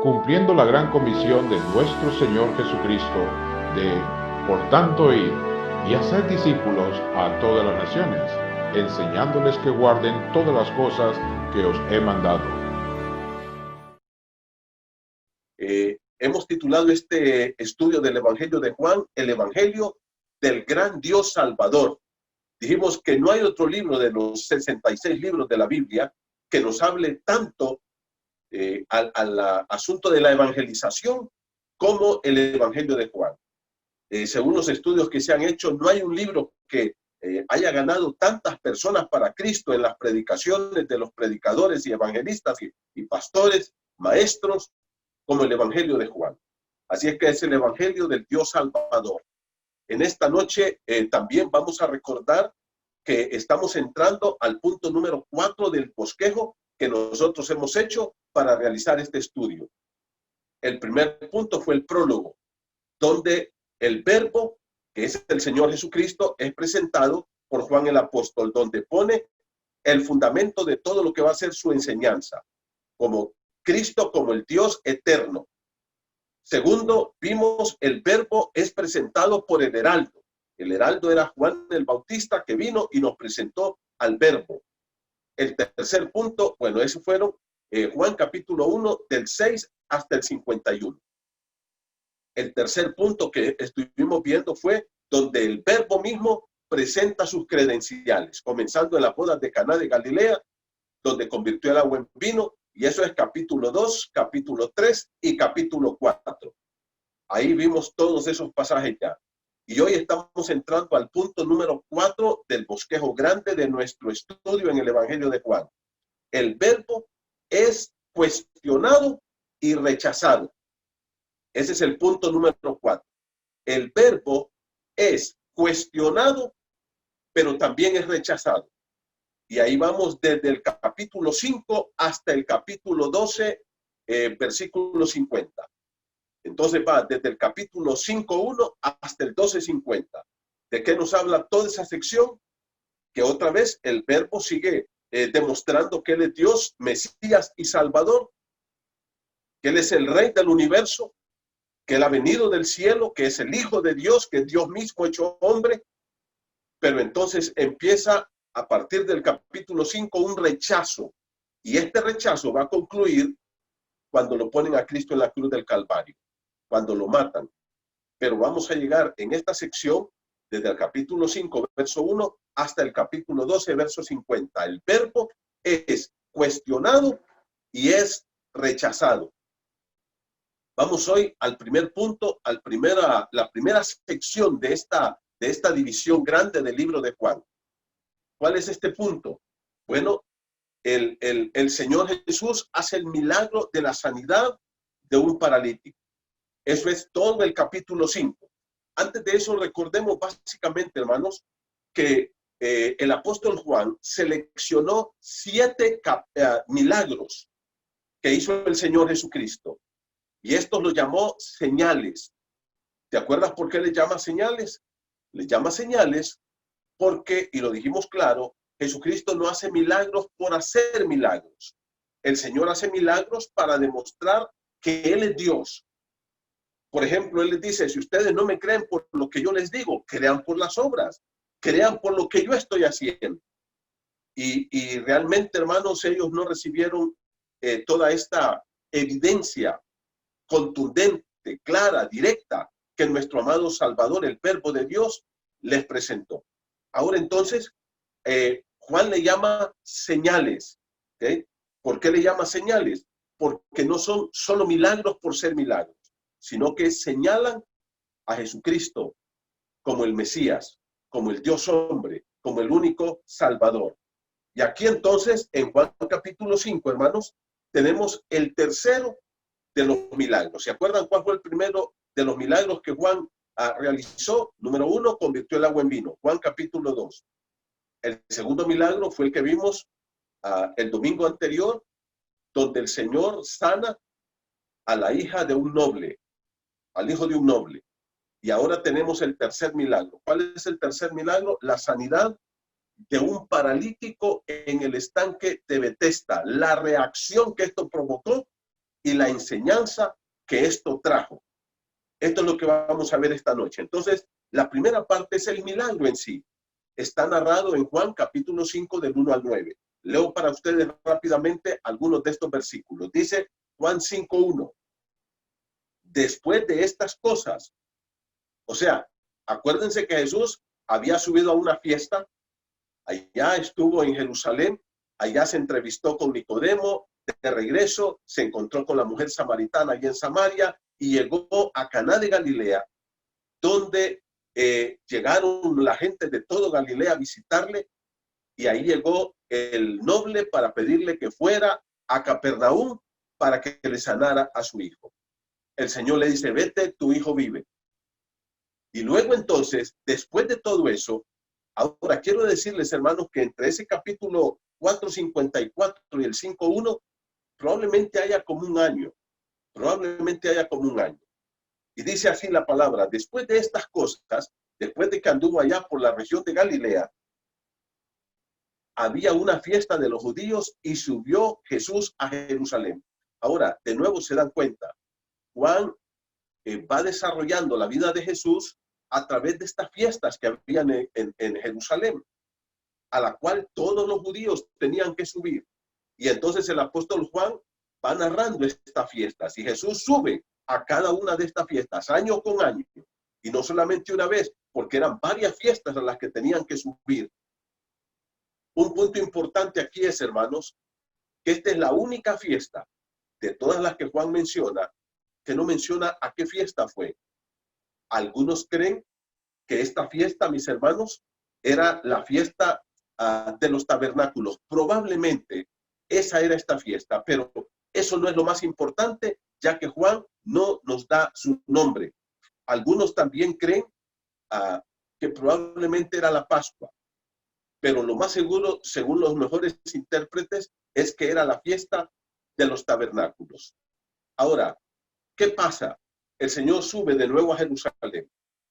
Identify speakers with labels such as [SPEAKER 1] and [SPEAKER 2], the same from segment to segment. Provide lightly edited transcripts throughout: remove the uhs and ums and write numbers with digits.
[SPEAKER 1] Cumpliendo la gran comisión de nuestro Señor Jesucristo de, por tanto, ir y hacer discípulos a todas las naciones, enseñándoles que guarden todas las cosas que os he mandado.
[SPEAKER 2] Hemos titulado este estudio del Evangelio de Juan, el Evangelio del Gran Dios Salvador. Dijimos que no hay otro libro de los 66 libros de la Biblia que nos hable tanto al asunto de la evangelización como el Evangelio de Juan. Según los estudios que se han hecho, no hay un libro que haya ganado tantas personas para Cristo en las predicaciones de los predicadores y evangelistas y pastores, maestros, como el Evangelio de Juan. Así es que es el Evangelio del Dios Salvador. En esta noche también vamos a recordar que estamos entrando al punto número 4 del bosquejo que nosotros hemos hecho para realizar este estudio. El primer punto fue el prólogo, donde el verbo, que es el Señor Jesucristo, es presentado por Juan el apóstol, donde pone el fundamento de todo lo que va a ser su enseñanza, como Cristo, como el Dios eterno. Segundo, vimos el verbo es presentado por el heraldo. El heraldo era Juan el Bautista, que vino y nos presentó al verbo. El tercer punto, bueno, esos fueron Juan capítulo 1 del 6 hasta el 51. El tercer punto que estuvimos viendo fue donde el verbo mismo presenta sus credenciales, comenzando en las bodas de Caná de Galilea, donde convirtió el agua en vino, y eso es capítulo 2, capítulo 3 y capítulo 4. Ahí vimos todos esos pasajes ya. Y hoy estamos entrando al punto número 4 del bosquejo grande de nuestro estudio en el Evangelio de Juan. El verbo es cuestionado y rechazado. Ese es el punto número 4. El verbo es cuestionado, pero también es rechazado. Y ahí vamos desde el capítulo 5 hasta el capítulo 12, versículo 50. Entonces va desde el capítulo 5.1 hasta el 12.50. ¿De qué nos habla toda esa sección? Que otra vez el verbo sigue demostrando que él es Dios, Mesías y Salvador, que él es el Rey del universo, que él ha venido del cielo, que es el Hijo de Dios, que es Dios mismo hecho hombre. Pero entonces empieza a partir del capítulo 5 un rechazo. Y este rechazo va a concluir cuando lo ponen a Cristo en la cruz del Calvario, cuando lo matan. Pero vamos a llegar en esta sección desde el capítulo 5, verso 1, hasta el capítulo 12, verso 50. El verbo es cuestionado y es rechazado. Vamos hoy al primer punto, la primera sección de esta división grande del libro de Juan. ¿Cuál es este punto? Bueno, el Señor Jesús hace el milagro de la sanidad de un paralítico. Eso es todo el capítulo 5. Antes de eso, recordemos básicamente, hermanos, que el apóstol Juan seleccionó 7 milagros que hizo el Señor Jesucristo. Y estos los llamó señales. ¿Te acuerdas por qué les llama señales? Les llama señales porque, y lo dijimos claro, Jesucristo no hace milagros por hacer milagros. El Señor hace milagros para demostrar que Él es Dios. Por ejemplo, Él les dice, si ustedes no me creen por lo que yo les digo, crean por las obras, crean por lo que yo estoy haciendo. Y realmente, hermanos, ellos no recibieron toda esta evidencia contundente, clara, directa, que nuestro amado Salvador, el Verbo de Dios, les presentó. Ahora entonces, Juan le llama señales. ¿Okay? ¿Por qué le llama señales? Porque no son solo milagros por ser milagros, sino que señalan a Jesucristo como el Mesías, como el Dios hombre, como el único Salvador. Y aquí entonces, en Juan capítulo 5, hermanos, tenemos el tercero de los milagros. ¿Se acuerdan cuál fue el primero de los milagros que Juan realizó? Número 1, convirtió el agua en vino. Juan capítulo 2. El segundo milagro fue el que vimos el domingo anterior, donde el Señor sana a la hija de un noble, al hijo de un noble. Y ahora tenemos el tercer milagro. ¿Cuál es el tercer milagro? La sanidad de un paralítico en el estanque de Betesda, la reacción que esto provocó y la enseñanza que esto trajo. Esto es lo que vamos a ver esta noche. Entonces, la primera parte es el milagro en sí. Está narrado en Juan capítulo 5 del 1 al 9. Leo para ustedes rápidamente algunos de estos versículos. Dice Juan 5:1. Después de estas cosas, o sea, acuérdense que Jesús había subido a una fiesta, allá estuvo en Jerusalén, allá se entrevistó con Nicodemo, de regreso se encontró con la mujer samaritana allí en Samaria y llegó a Caná de Galilea, donde llegaron la gente de todo Galilea a visitarle, y ahí llegó el noble para pedirle que fuera a Capernaum para que le sanara a su hijo. El Señor le dice, vete, tu hijo vive. Y luego entonces, después de todo eso, ahora quiero decirles, hermanos, que entre ese capítulo 4:54 y el 5:1, probablemente haya como un año. Y dice así la palabra, después de estas cosas, después de que anduvo allá por la región de Galilea, había una fiesta de los judíos y subió Jesús a Jerusalén. Ahora, de nuevo se dan cuenta, Juan va desarrollando la vida de Jesús a través de estas fiestas que habían en Jerusalén, a la cual todos los judíos tenían que subir. Y entonces el apóstol Juan va narrando estas fiestas y Jesús sube a cada una de estas fiestas año con año, y no solamente una vez, porque eran varias fiestas a las que tenían que subir. Un punto importante aquí es, hermanos, que esta es la única fiesta de todas las que Juan menciona que no menciona a qué fiesta fue. Algunos creen que esta fiesta, mis hermanos, era la fiesta de los tabernáculos. Probablemente esa era esta fiesta, pero eso no es lo más importante, ya que Juan no nos da su nombre. Algunos también creen que probablemente era la Pascua, pero lo más seguro, según los mejores intérpretes, es que era la fiesta de los tabernáculos. Ahora, ¿qué pasa? El Señor sube de nuevo a Jerusalén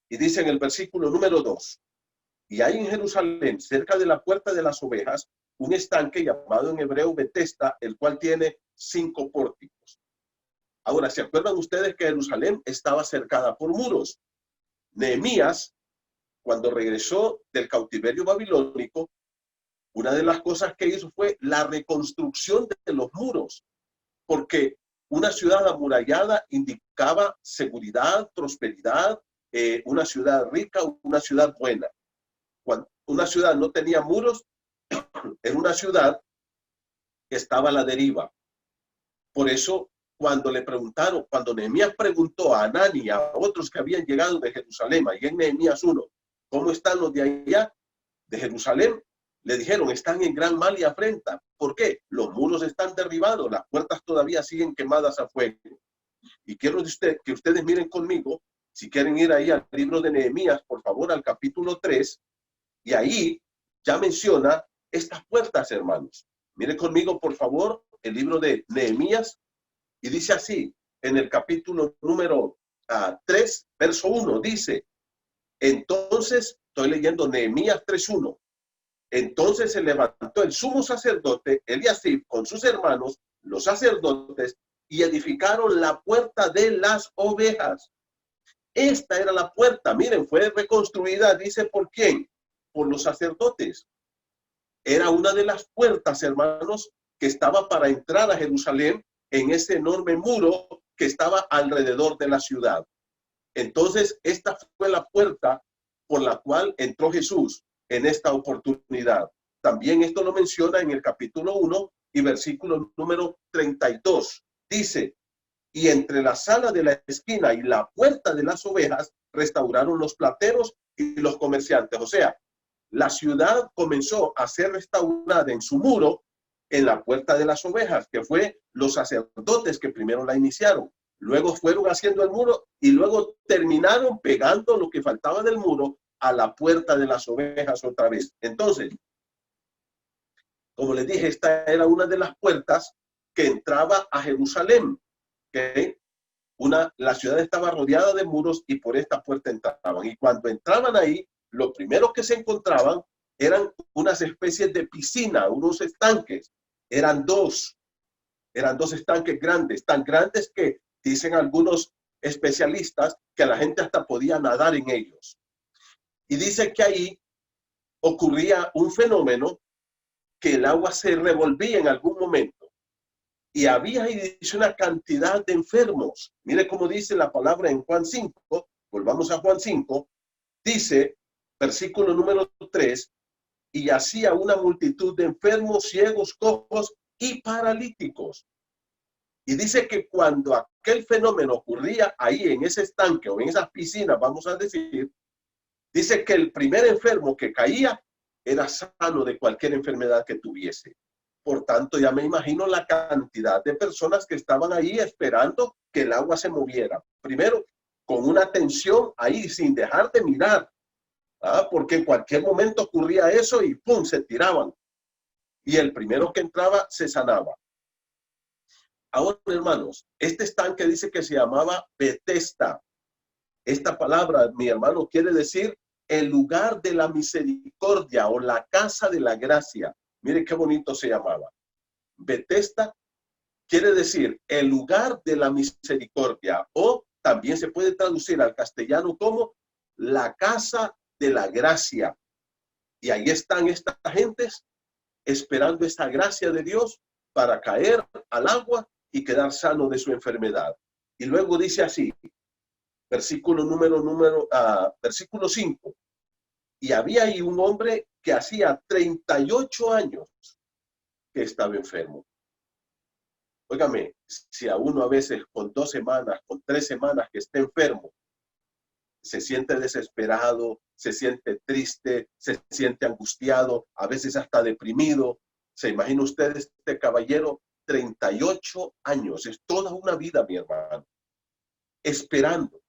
[SPEAKER 2] y dice en el versículo número 2, y hay en Jerusalén, cerca de la puerta de las ovejas, un estanque llamado en hebreo Betesda, el cual tiene 5 pórticos. Ahora, ¿se acuerdan ustedes que Jerusalén estaba cercada por muros? Nehemías, cuando regresó del cautiverio babilónico, una de las cosas que hizo fue la reconstrucción de los muros, porque una ciudad amurallada indicaba seguridad, prosperidad, una ciudad rica, una ciudad buena. Cuando una ciudad no tenía muros, era una ciudad que estaba a la deriva. Por eso, cuando le preguntaron, cuando Nehemías preguntó a Anani y a otros que habían llegado de Jerusalén, y en Nehemías 1, ¿cómo están los de allá de Jerusalén? Le dijeron, están en gran mal y afrenta. ¿Por qué? Los muros están derribados, las puertas todavía siguen quemadas a fuego. Y quiero que ustedes miren conmigo, si quieren ir ahí al libro de Nehemías, por favor, al capítulo 3, y ahí ya menciona estas puertas, hermanos. Miren conmigo, por favor, el libro de Nehemías, y dice así, en el capítulo número 3, verso 1, dice, entonces, estoy leyendo Nehemías 3:1, entonces se levantó el sumo sacerdote Eliasib con sus hermanos, los sacerdotes, y edificaron la puerta de las ovejas. Esta era la puerta, miren, fue reconstruida, dice, ¿por quién? Por los sacerdotes. Era una de las puertas, hermanos, que estaba para entrar a Jerusalén en ese enorme muro que estaba alrededor de la ciudad. Entonces, esta fue la puerta por la cual entró Jesús en esta oportunidad. También esto lo menciona en el capítulo 1 y versículo número 32. Dice, y entre la sala de la esquina y la puerta de las ovejas restauraron los plateros y los comerciantes. O sea, la ciudad comenzó a ser restaurada en su muro en la puerta de las ovejas, que fue los sacerdotes que primero la iniciaron. Luego fueron haciendo el muro y luego terminaron pegando lo que faltaba del muro a la puerta de las ovejas otra vez. Entonces, como les dije, esta era una de las puertas que entraba a Jerusalén. ¿Okay? La ciudad estaba rodeada de muros y por esta puerta entraban. Y cuando entraban ahí, lo primero que se encontraban eran unas especies de piscina, unos estanques. Eran dos estanques grandes, tan grandes que dicen algunos especialistas que la gente hasta podía nadar en ellos. Y dice que ahí ocurría un fenómeno, que el agua se revolvía en algún momento. Y había ahí, dice, una cantidad de enfermos. Mire cómo dice la palabra en Juan 5. Volvamos a Juan 5. Dice, versículo número 3, y hacía una multitud de enfermos, ciegos, cojos y paralíticos. Y dice que cuando aquel fenómeno ocurría ahí en ese estanque o en esas piscinas, vamos a decir, dice que el primer enfermo que caía era sano de cualquier enfermedad que tuviese. Por tanto, ya me imagino la cantidad de personas que estaban ahí esperando que el agua se moviera. Primero, con una tensión ahí sin dejar de mirar, porque en cualquier momento ocurría eso y ¡pum!, se tiraban. Y el primero que entraba se sanaba. Ahora, hermanos, este estanque dice que se llamaba Betesda. Esta palabra, mi hermano, quiere decir el lugar de la misericordia o la casa de la gracia. Mire qué bonito se llamaba. Betesda quiere decir el lugar de la misericordia, o también se puede traducir al castellano como la casa de la gracia. Y ahí están estas gentes esperando esta gracia de Dios para caer al agua y quedar sano de su enfermedad. Y luego dice así, versículo 5. Y había ahí un hombre que hacía 38 años que estaba enfermo. Óigame, si a uno a veces con 2 semanas, con 3 semanas que esté enfermo, se siente desesperado, se siente triste, se siente angustiado, a veces hasta deprimido. ¿Se imagina usted este caballero? 38 años, es toda una vida, mi hermano, esperando.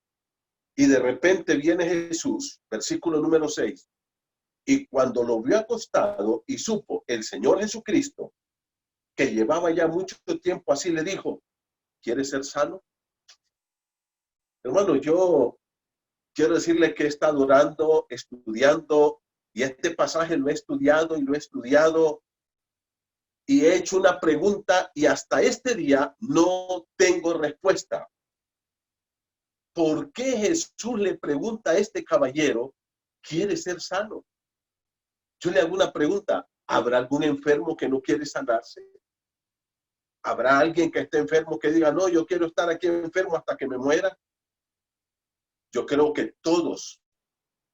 [SPEAKER 2] Y de repente viene Jesús, versículo número 6, y cuando lo vio acostado y supo el Señor Jesucristo que llevaba ya mucho tiempo así, le dijo, ¿quieres ser sano? Hermano, yo quiero decirle que he estado orando, estudiando, y este pasaje lo he estudiado y lo he estudiado, y he hecho una pregunta y hasta este día no tengo respuesta. ¿Por qué Jesús le pregunta a este caballero, ¿quiere ser sano? Yo le hago una pregunta, ¿habrá algún enfermo que no quiere sanarse? ¿Habrá alguien que esté enfermo que diga, no, yo quiero estar aquí enfermo hasta que me muera? Yo creo que todos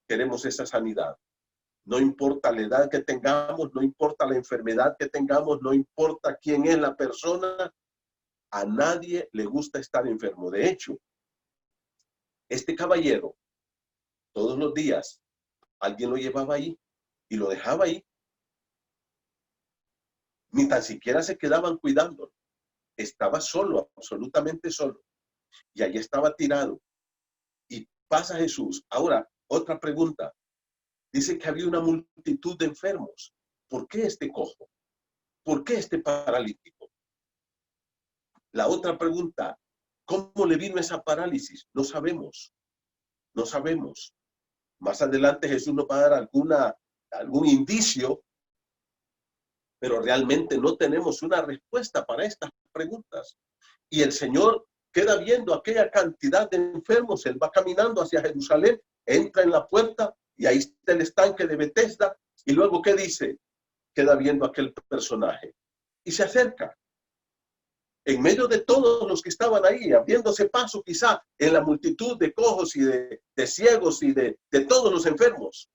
[SPEAKER 2] queremos esa sanidad. No importa la edad que tengamos, no importa la enfermedad que tengamos, no importa quién es la persona, a nadie le gusta estar enfermo. De hecho, este caballero, todos los días, alguien lo llevaba ahí y lo dejaba ahí. Ni tan siquiera se quedaban cuidándolo. Estaba solo, absolutamente solo. Y allí estaba tirado. Y pasa Jesús. Ahora, otra pregunta. Dice que había una multitud de enfermos. ¿Por qué este cojo? ¿Por qué este paralítico? La otra pregunta, ¿cómo le vino esa parálisis? No sabemos. No sabemos. Más adelante Jesús nos va a dar algún indicio, pero realmente no tenemos una respuesta para estas preguntas. Y el Señor queda viendo aquella cantidad de enfermos. Él va caminando hacia Jerusalén, entra en la puerta y ahí está el estanque de Betesda. Y luego, ¿qué dice? Queda viendo aquel personaje y se acerca. En medio de todos los que estaban ahí, abriéndose paso quizá en la multitud de cojos y de ciegos y de todos los enfermos,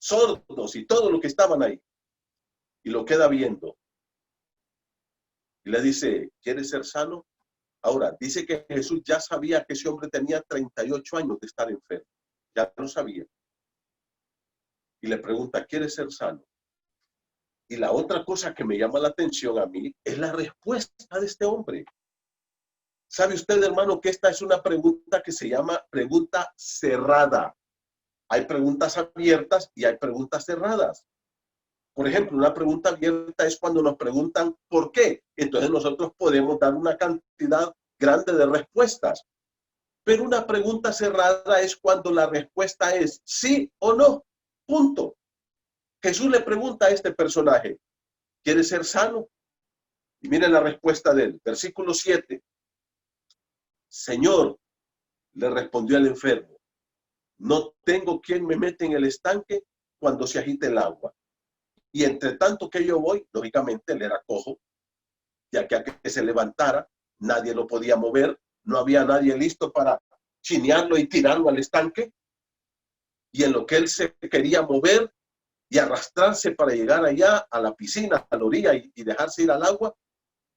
[SPEAKER 2] sordos y todo lo que estaban ahí. Y lo queda viendo. Y le dice, ¿quieres ser sano? Ahora, dice que Jesús ya sabía que ese hombre tenía 38 años de estar enfermo. Ya lo sabía. Y le pregunta, ¿quieres ser sano? Y la otra cosa que me llama la atención a mí es la respuesta de este hombre. ¿Sabe usted, hermano, que esta es una pregunta que se llama pregunta cerrada? Hay preguntas abiertas y hay preguntas cerradas. Por ejemplo, una pregunta abierta es cuando nos preguntan ¿por qué? Entonces nosotros podemos dar una cantidad grande de respuestas. Pero una pregunta cerrada es cuando la respuesta es sí o no. Punto. Jesús le pregunta a este personaje, ¿quieres ser sano? Y miren la respuesta de él, versículo 7. Señor, le respondió el enfermo, no tengo quien me mete en el estanque cuando se agite el agua. Y entre tanto que yo voy, lógicamente él era cojo, ya que a que se levantara, nadie lo podía mover, no había nadie listo para chinearlo y tirarlo al estanque. Y en lo que él se quería mover y arrastrarse para llegar allá a la piscina, a la orilla y dejarse ir al agua,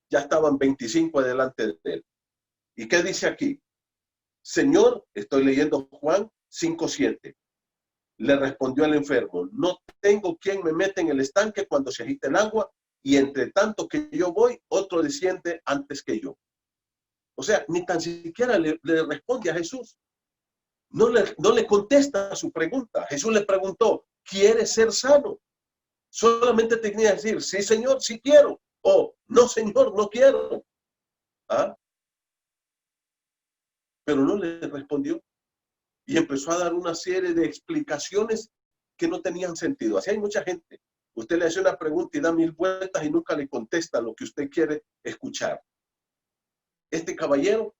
[SPEAKER 2] ya estaban 25 delante de él. ¿Y qué dice aquí? Señor, estoy leyendo Juan 5:7. Le respondió el enfermo, no tengo quien me mete en el estanque cuando se agita el agua, y entre tanto que yo voy, otro desciende antes que yo. O sea, ni tan siquiera le responde a Jesús. No le contesta a su pregunta. Jesús le preguntó, ¿quieres ser sano? Solamente tenía que decir, sí, Señor, sí quiero. O, no, Señor, no quiero. ¿Ah? Pero no le respondió. Y empezó a dar una serie de explicaciones que no tenían sentido. Así hay mucha gente. Usted le hace una pregunta y da 1000 vueltas y nunca le contesta lo que usted quiere escuchar. Este caballero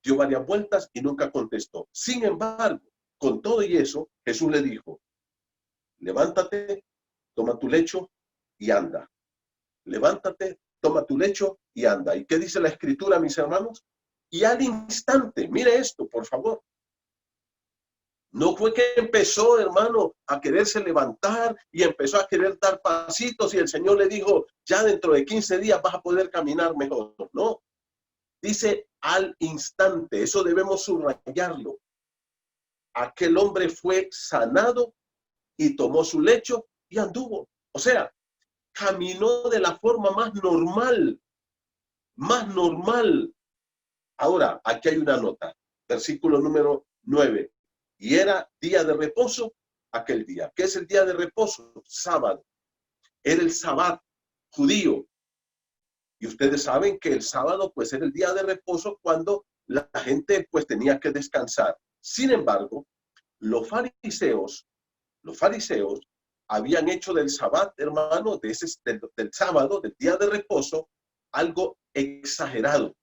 [SPEAKER 2] dio varias vueltas y nunca contestó. Sin embargo, con todo y eso, Jesús le dijo, levántate, toma tu lecho y anda. Levántate, toma tu lecho y anda. ¿Y qué dice la Escritura, mis hermanos? Y al instante, mire esto, por favor. No fue que empezó, hermano, a quererse levantar y empezó a querer dar pasitos y el Señor le dijo, ya dentro de 15 días vas a poder caminar mejor. No, dice al instante, eso debemos subrayarlo. Aquel hombre fue sanado y tomó su lecho y anduvo. O sea, caminó de la forma más normal, más normal. Ahora, aquí hay una nota, versículo número 9. Y era día de reposo aquel día. ¿Qué es el día de reposo? Sábado. Era el sabbat judío. Y ustedes saben que el sábado pues era el día de reposo cuando la gente pues tenía que descansar. Sin embargo, los fariseos habían hecho del sabbat, hermano, del sábado, del día de reposo, algo exagerado,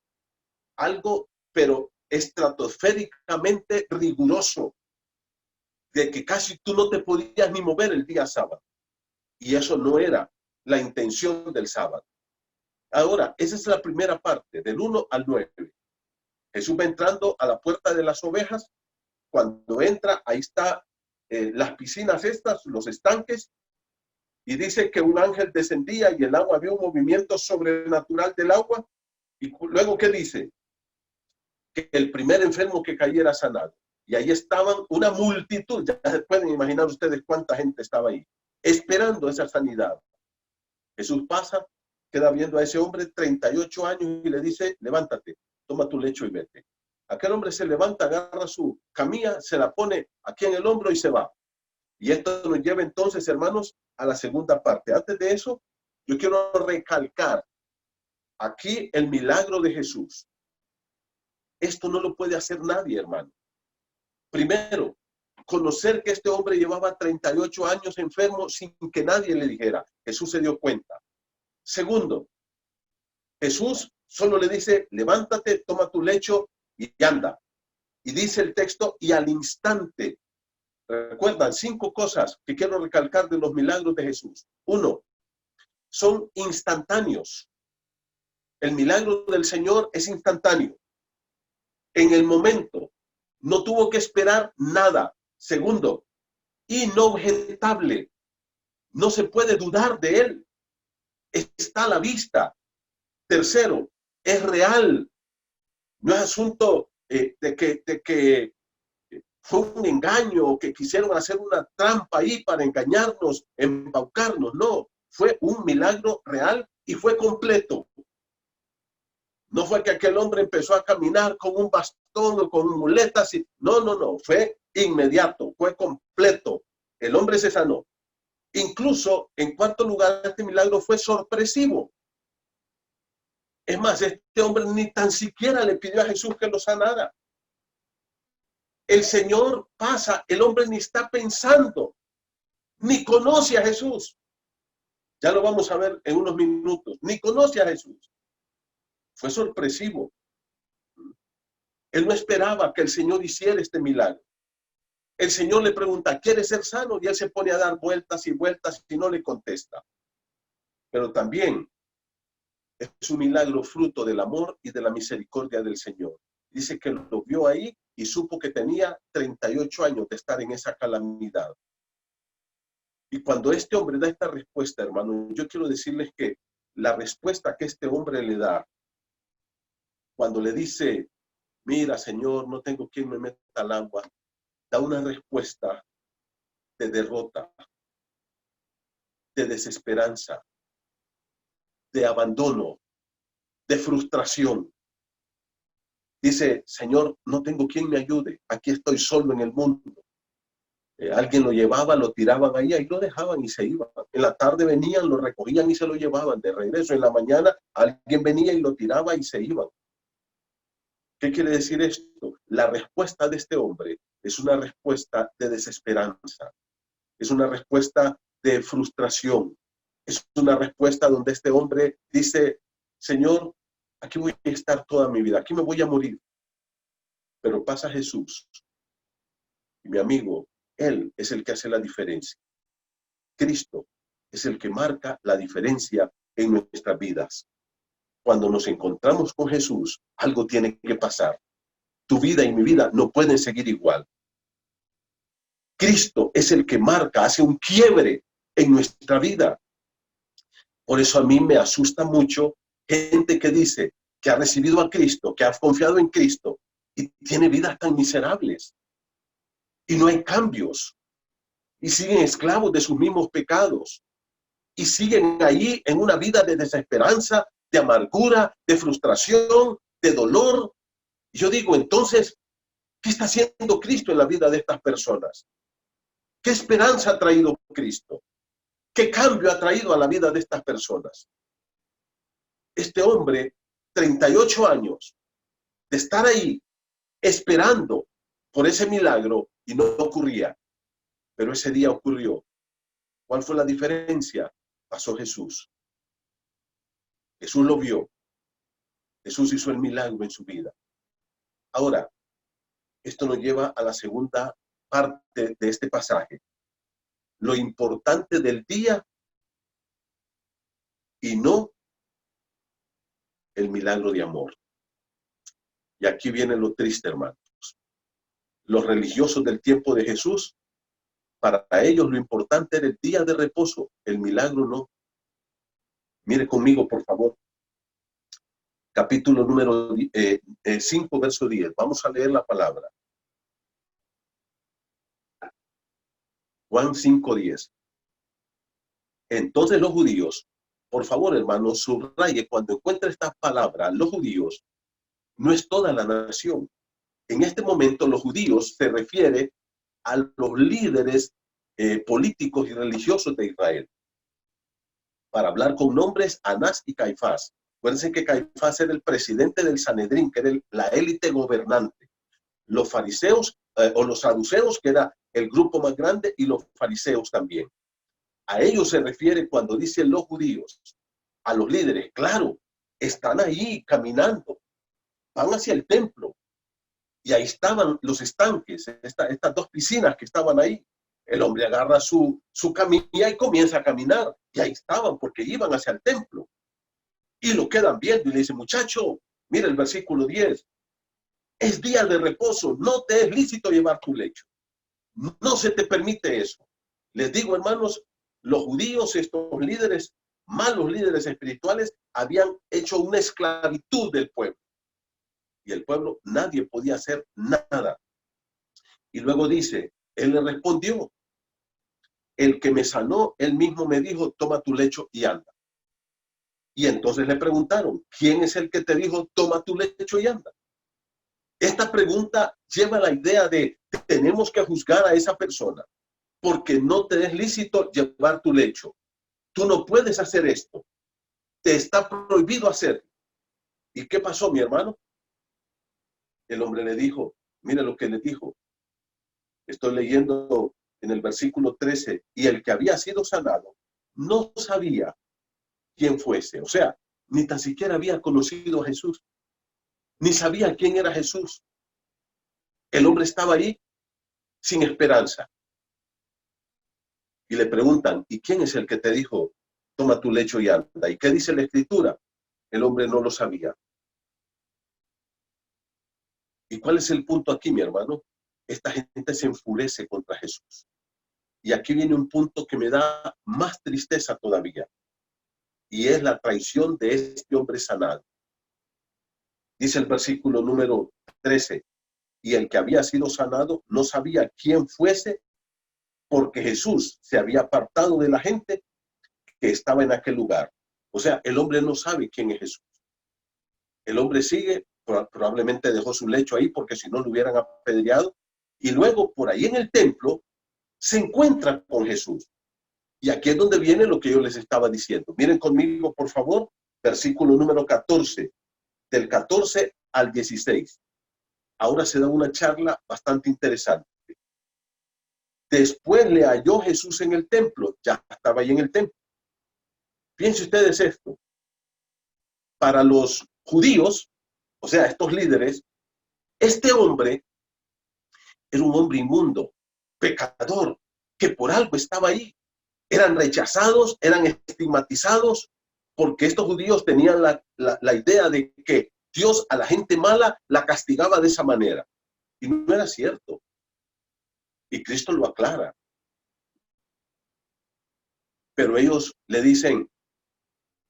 [SPEAKER 2] algo pero estratosféricamente riguroso, de que casi tú no te podías ni mover el día sábado. Y eso no era la intención del sábado. Ahora, esa es la primera parte, del 1 al 9. Jesús va entrando a la puerta de las ovejas. Cuando entra, ahí está las piscinas estas, los estanques, y dice que un ángel descendía y el agua, había un movimiento sobrenatural del agua. Y luego, ¿qué dice? Que el primer enfermo que cayera sanado. Y ahí estaban una multitud, ya se pueden imaginar ustedes cuánta gente estaba ahí, esperando esa sanidad. Jesús pasa, queda viendo a ese hombre 38 años y le dice, levántate, toma tu lecho y vete. Aquel hombre se levanta, agarra su camilla, se la pone aquí en el hombro y se va. Y esto nos lleva entonces, hermanos, a la segunda parte. Antes de eso, yo quiero recalcar aquí el milagro de Jesús. Esto no lo puede hacer nadie, hermano. Primero, conocer que este hombre llevaba 38 años enfermo sin que nadie le dijera. Jesús se dio cuenta. Segundo, Jesús solo le dice, levántate, toma tu lecho y anda. Y dice el texto, y al instante. Recuerdan 5 cosas que quiero recalcar de los milagros de Jesús. 1, son instantáneos. El milagro del Señor es instantáneo. En el momento, no tuvo que esperar nada. Segundo, inobjetable. No se puede dudar de él. Está a la vista. Tercero, es real. No es asunto de que fue un engaño o que quisieron hacer una trampa ahí para engañarnos, embaucarnos. No, fue un milagro real y fue completo. No fue que aquel hombre empezó a caminar con un bastón o con muletas. No, fue inmediato, fue completo. El hombre se sanó. Incluso, en cuarto lugar, este milagro fue sorpresivo. Es más, este hombre ni tan siquiera le pidió a Jesús que lo sanara. El Señor pasa, el hombre ni está pensando. Ni conoce a Jesús. Ya lo vamos a ver en unos minutos. Ni conoce a Jesús. Fue sorpresivo. Él no esperaba que el Señor hiciera este milagro. El Señor le pregunta, ¿quieres ser sano? Y él se pone a dar vueltas y vueltas y no le contesta. Pero también es un milagro fruto del amor y de la misericordia del Señor. Dice que lo vio ahí y supo que tenía 38 años de estar en esa calamidad. Y cuando este hombre da esta respuesta, hermano, yo quiero decirles que la respuesta que este hombre le da, cuando le dice, mira, Señor, no tengo quien me meta al agua, da una respuesta de derrota, de desesperanza, de abandono, de frustración. Dice, Señor, no tengo quien me ayude, aquí estoy solo en el mundo. Alguien lo llevaba, lo tiraban ahí lo dejaban y se iban. En la tarde venían, lo recogían y se lo llevaban de regreso. En la mañana alguien venía y lo tiraba y se iban. ¿Qué quiere decir esto? La respuesta de este hombre es una respuesta de desesperanza, es una respuesta de frustración, es una respuesta donde este hombre dice, Señor, aquí voy a estar toda mi vida, aquí me voy a morir. Pero pasa Jesús, y mi amigo, Él es el que hace la diferencia. Cristo es el que marca la diferencia en nuestras vidas. Cuando nos encontramos con Jesús, algo tiene que pasar. Tu vida y mi vida no pueden seguir igual. Cristo es el que marca, hace un quiebre en nuestra vida. Por eso a mí me asusta mucho gente que dice que ha recibido a Cristo, que ha confiado en Cristo y tiene vidas tan miserables. Y no hay cambios. Y siguen esclavos de sus mismos pecados. Y siguen ahí en una vida de desesperanza, de amargura, de frustración, de dolor. Y yo digo, entonces, ¿qué está haciendo Cristo en la vida de estas personas? ¿Qué esperanza ha traído Cristo? ¿Qué cambio ha traído a la vida de estas personas? Este hombre, 38 años, de estar ahí esperando por ese milagro y no ocurría. Pero ese día ocurrió. ¿Cuál fue la diferencia? Pasó Jesús. Jesús lo vio. Jesús hizo el milagro en su vida. Ahora, esto nos lleva a la segunda parte de este pasaje. Lo importante del día y no el milagro de amor. Y aquí viene lo triste, hermanos. Los religiosos del tiempo de Jesús, para ellos lo importante era el día de reposo, el milagro no. Mire conmigo, por favor. Capítulo número 5, verso 10. Vamos a leer la palabra. Juan 5:10. Entonces los judíos, por favor, hermanos, subraye cuando encuentre esta palabra, los judíos, no es toda la nación. En este momento los judíos se refiere a los líderes políticos y religiosos de Israel. Para hablar con nombres, Anás y Caifás. Acuérdense que Caifás era el presidente del Sanedrín, que era la élite gobernante. Los fariseos o los saduceos, que era el grupo más grande, y los fariseos también. A ellos se refiere cuando dicen los judíos, a los líderes. Claro, están ahí caminando, van hacia el templo. Y ahí estaban los estanques, estas dos piscinas que estaban ahí. El hombre agarra su camilla y comienza a caminar. Y ahí estaban porque iban hacia el templo. Y lo quedan viendo y le dice, muchacho, mira el versículo 10. Es día de reposo, no te es lícito llevar tu lecho. No se te permite eso. Les digo, hermanos, los judíos, estos líderes, malos líderes espirituales, habían hecho una esclavitud del pueblo. Y el pueblo, nadie podía hacer nada. Y luego dice, él le respondió, el que me sanó, él mismo me dijo, toma tu lecho y anda. Y entonces le preguntaron, ¿quién es el que te dijo, toma tu lecho y anda? Esta pregunta lleva la idea de, tenemos que juzgar a esa persona, porque no te es lícito llevar tu lecho. Tú no puedes hacer esto. Te está prohibido hacerlo. ¿Y qué pasó, mi hermano? El hombre le dijo, mira lo que le dijo. Estoy leyendo en el versículo 13, y el que había sido sanado no sabía quién fuese. O sea, ni tan siquiera había conocido a Jesús, ni sabía quién era Jesús. El hombre estaba ahí sin esperanza. Y le preguntan, ¿y quién es el que te dijo, toma tu lecho y anda? ¿Y qué dice la Escritura? El hombre no lo sabía. ¿Y cuál es el punto aquí, mi hermano? Esta gente se enfurece contra Jesús. Y aquí viene un punto que me da más tristeza todavía. Y es la traición de este hombre sanado. Dice el versículo número 13. Y el que había sido sanado no sabía quién fuese, porque Jesús se había apartado de la gente que estaba en aquel lugar. O sea, el hombre no sabe quién es Jesús. El hombre sigue, probablemente dejó su lecho ahí porque si no lo hubieran apedreado. Y luego por ahí en el templo se encuentra con Jesús. Y aquí es donde viene lo que yo les estaba diciendo. Miren conmigo, por favor, versículo número 14, del 14 al 16. Ahora se da una charla bastante interesante. Después le halló Jesús en el templo, ya estaba ahí en el templo. Piensen ustedes esto. Para los judíos, o sea, estos líderes, este hombre era un hombre inmundo, pecador, que por algo estaba ahí. Eran rechazados, eran estigmatizados, porque estos judíos tenían la idea de que Dios a la gente mala la castigaba de esa manera. Y no era cierto. Y Cristo lo aclara. Pero ellos le dicen,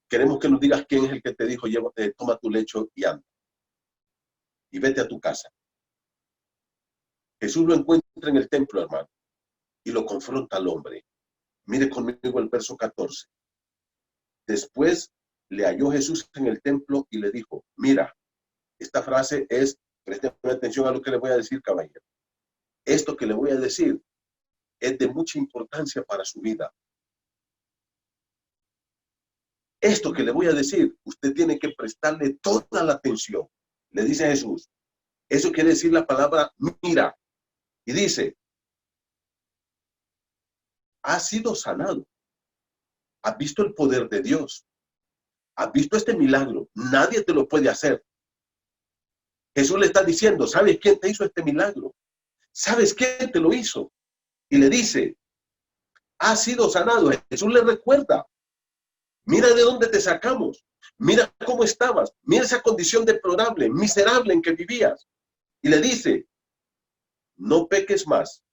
[SPEAKER 2] queremos que nos digas quién es el que te dijo, toma tu lecho y anda. Y vete a tu casa. Jesús lo encuentra en el templo, hermano, y lo confronta al hombre. Mire conmigo el verso 14. Después le halló Jesús en el templo y le dijo, mira, esta frase es, presten atención a lo que le voy a decir, caballero. Esto que le voy a decir es de mucha importancia para su vida. Esto que le voy a decir, usted tiene que prestarle toda la atención. Le dice Jesús. Eso quiere decir la palabra mira. Y dice, has sido sanado. Has visto el poder de Dios. Has visto este milagro. Nadie te lo puede hacer. Jesús le está diciendo, ¿sabes quién te hizo este milagro? ¿Sabes quién te lo hizo? Y le dice, has sido sanado. Jesús le recuerda, mira de dónde te sacamos. Mira cómo estabas. Mira esa condición deplorable, miserable en que vivías. Y le dice, no peques más.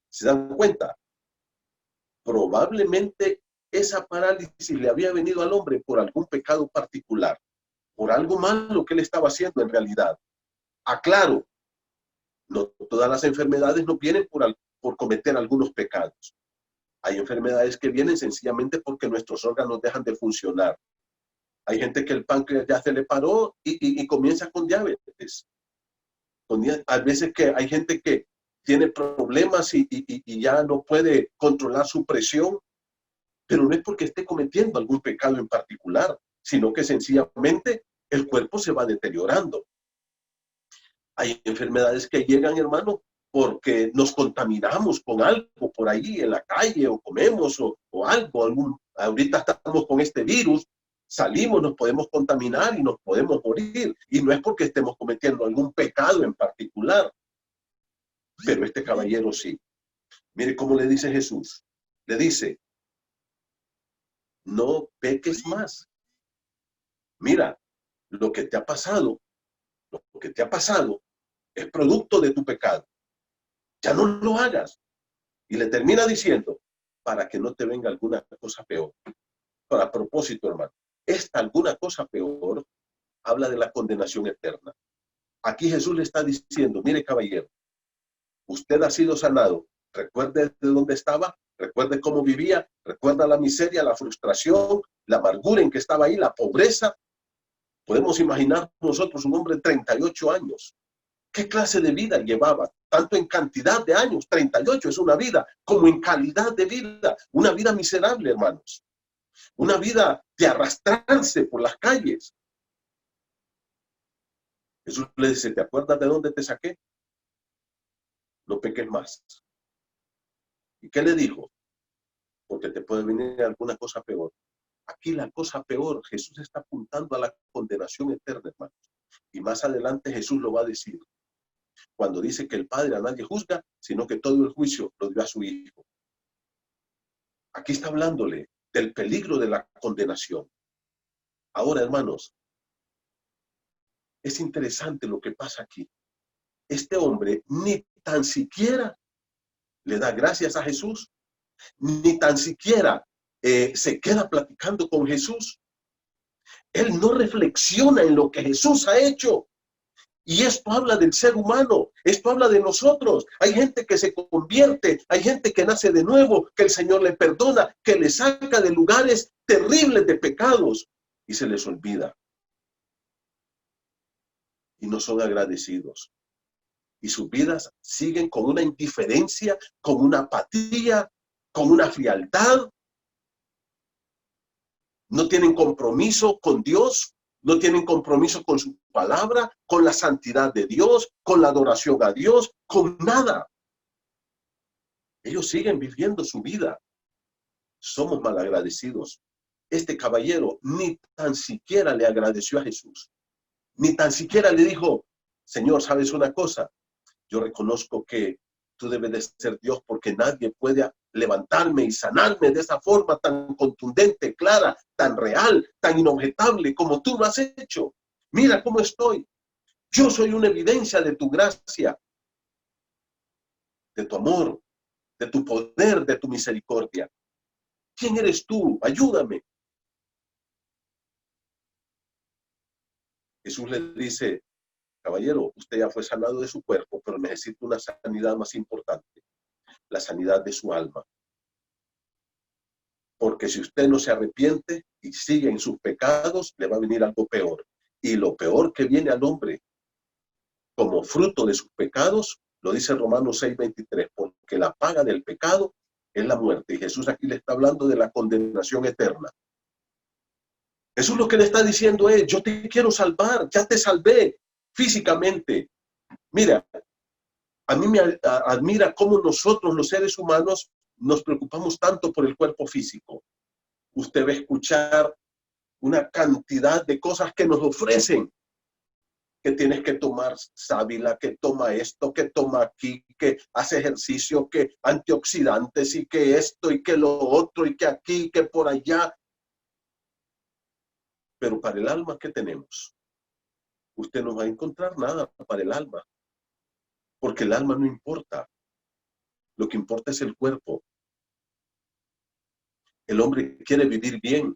[SPEAKER 2] ¿Se dan cuenta? Probablemente esa parálisis le había venido al hombre por algún pecado particular, por algo malo que él estaba haciendo en realidad. Aclaro, no todas las enfermedades no vienen por cometer algunos pecados. Hay enfermedades que vienen sencillamente porque nuestros órganos dejan de funcionar. Hay gente que el páncreas ya se le paró y comienza con diabetes. Hay veces que hay gente que tiene problemas y ya no puede controlar su presión, pero no es porque esté cometiendo algún pecado en particular, sino que sencillamente el cuerpo se va deteriorando. Hay enfermedades que llegan, hermano, porque nos contaminamos con algo por ahí en la calle o comemos o algo. Ahorita estamos con este virus, salimos, nos podemos contaminar y nos podemos morir. Y no es porque estemos cometiendo algún pecado en particular, pero este caballero sí. Mire cómo le dice Jesús. Le dice, no peques más. Mira, lo que te ha pasado es producto de tu pecado. Ya no lo hagas. Y le termina diciendo, para que no te venga alguna cosa peor. Pero a propósito, hermano, esta alguna cosa peor habla de la condenación eterna. Aquí Jesús le está diciendo, mire caballero, usted ha sido sanado. Recuerde de dónde estaba, recuerde cómo vivía, recuerda la miseria, la frustración, la amargura en que estaba ahí, la pobreza. Podemos imaginar nosotros un hombre de 38 años. ¿Qué clase de vida llevaba? Tanto en cantidad de años, 38 es una vida, como en calidad de vida, una vida miserable, hermanos. Una vida de arrastrarse por las calles. Jesús le dice, ¿te acuerdas de dónde te saqué? No peques más. ¿Y qué le dijo? Porque te puede venir alguna cosa peor. Aquí la cosa peor, Jesús está apuntando a la condenación eterna, hermanos. Y más adelante Jesús lo va a decir, cuando dice que el Padre a nadie juzga, sino que todo el juicio lo dio a su Hijo. Aquí está hablándole del peligro de la condenación. Ahora, hermanos, es interesante lo que pasa aquí. Este hombre ni tan siquiera le da gracias a Jesús, ni tan siquiera se queda platicando con Jesús. Él no reflexiona en lo que Jesús ha hecho. Y esto habla del ser humano, esto habla de nosotros. Hay gente que se convierte, hay gente que nace de nuevo, que el Señor le perdona, que le saca de lugares terribles de pecados y se les olvida. Y no son agradecidos. Y sus vidas siguen con una indiferencia, con una apatía, con una frialdad. No tienen compromiso con Dios, no tienen compromiso con su palabra, con la santidad de Dios, con la adoración a Dios, con nada. Ellos siguen viviendo su vida. Somos malagradecidos. Este caballero ni tan siquiera le agradeció a Jesús. Ni tan siquiera le dijo, Señor, ¿sabes una cosa? Yo reconozco que tú debes de ser Dios porque nadie puede levantarme y sanarme de esa forma tan contundente, clara, tan real, tan inobjetable como tú lo has hecho. Mira cómo estoy. Yo soy una evidencia de tu gracia, de tu amor, de tu poder, de tu misericordia. ¿Quién eres tú? Ayúdame. Jesús le dice, caballero, usted ya fue sanado de su cuerpo, pero necesita una sanidad más importante, la sanidad de su alma. Porque si usted no se arrepiente y sigue en sus pecados, le va a venir algo peor. Y lo peor que viene al hombre como fruto de sus pecados, lo dice Romanos 6:23, porque la paga del pecado es la muerte. Y Jesús aquí le está hablando de la condenación eterna. Jesús lo que le está diciendo es, yo te quiero salvar, ya te salvé físicamente. Mira, a mí me admira cómo nosotros los seres humanos nos preocupamos tanto por el cuerpo físico. Usted va a escuchar una cantidad de cosas que nos ofrecen, que tienes que tomar sábila, que toma esto, que toma aquí, que hace ejercicio, que antioxidantes y que esto y que lo otro y que aquí, que por allá. Pero para el alma, ¿qué tenemos? Usted no va a encontrar nada para el alma, porque el alma no importa. Lo que importa es el cuerpo. El hombre quiere vivir bien,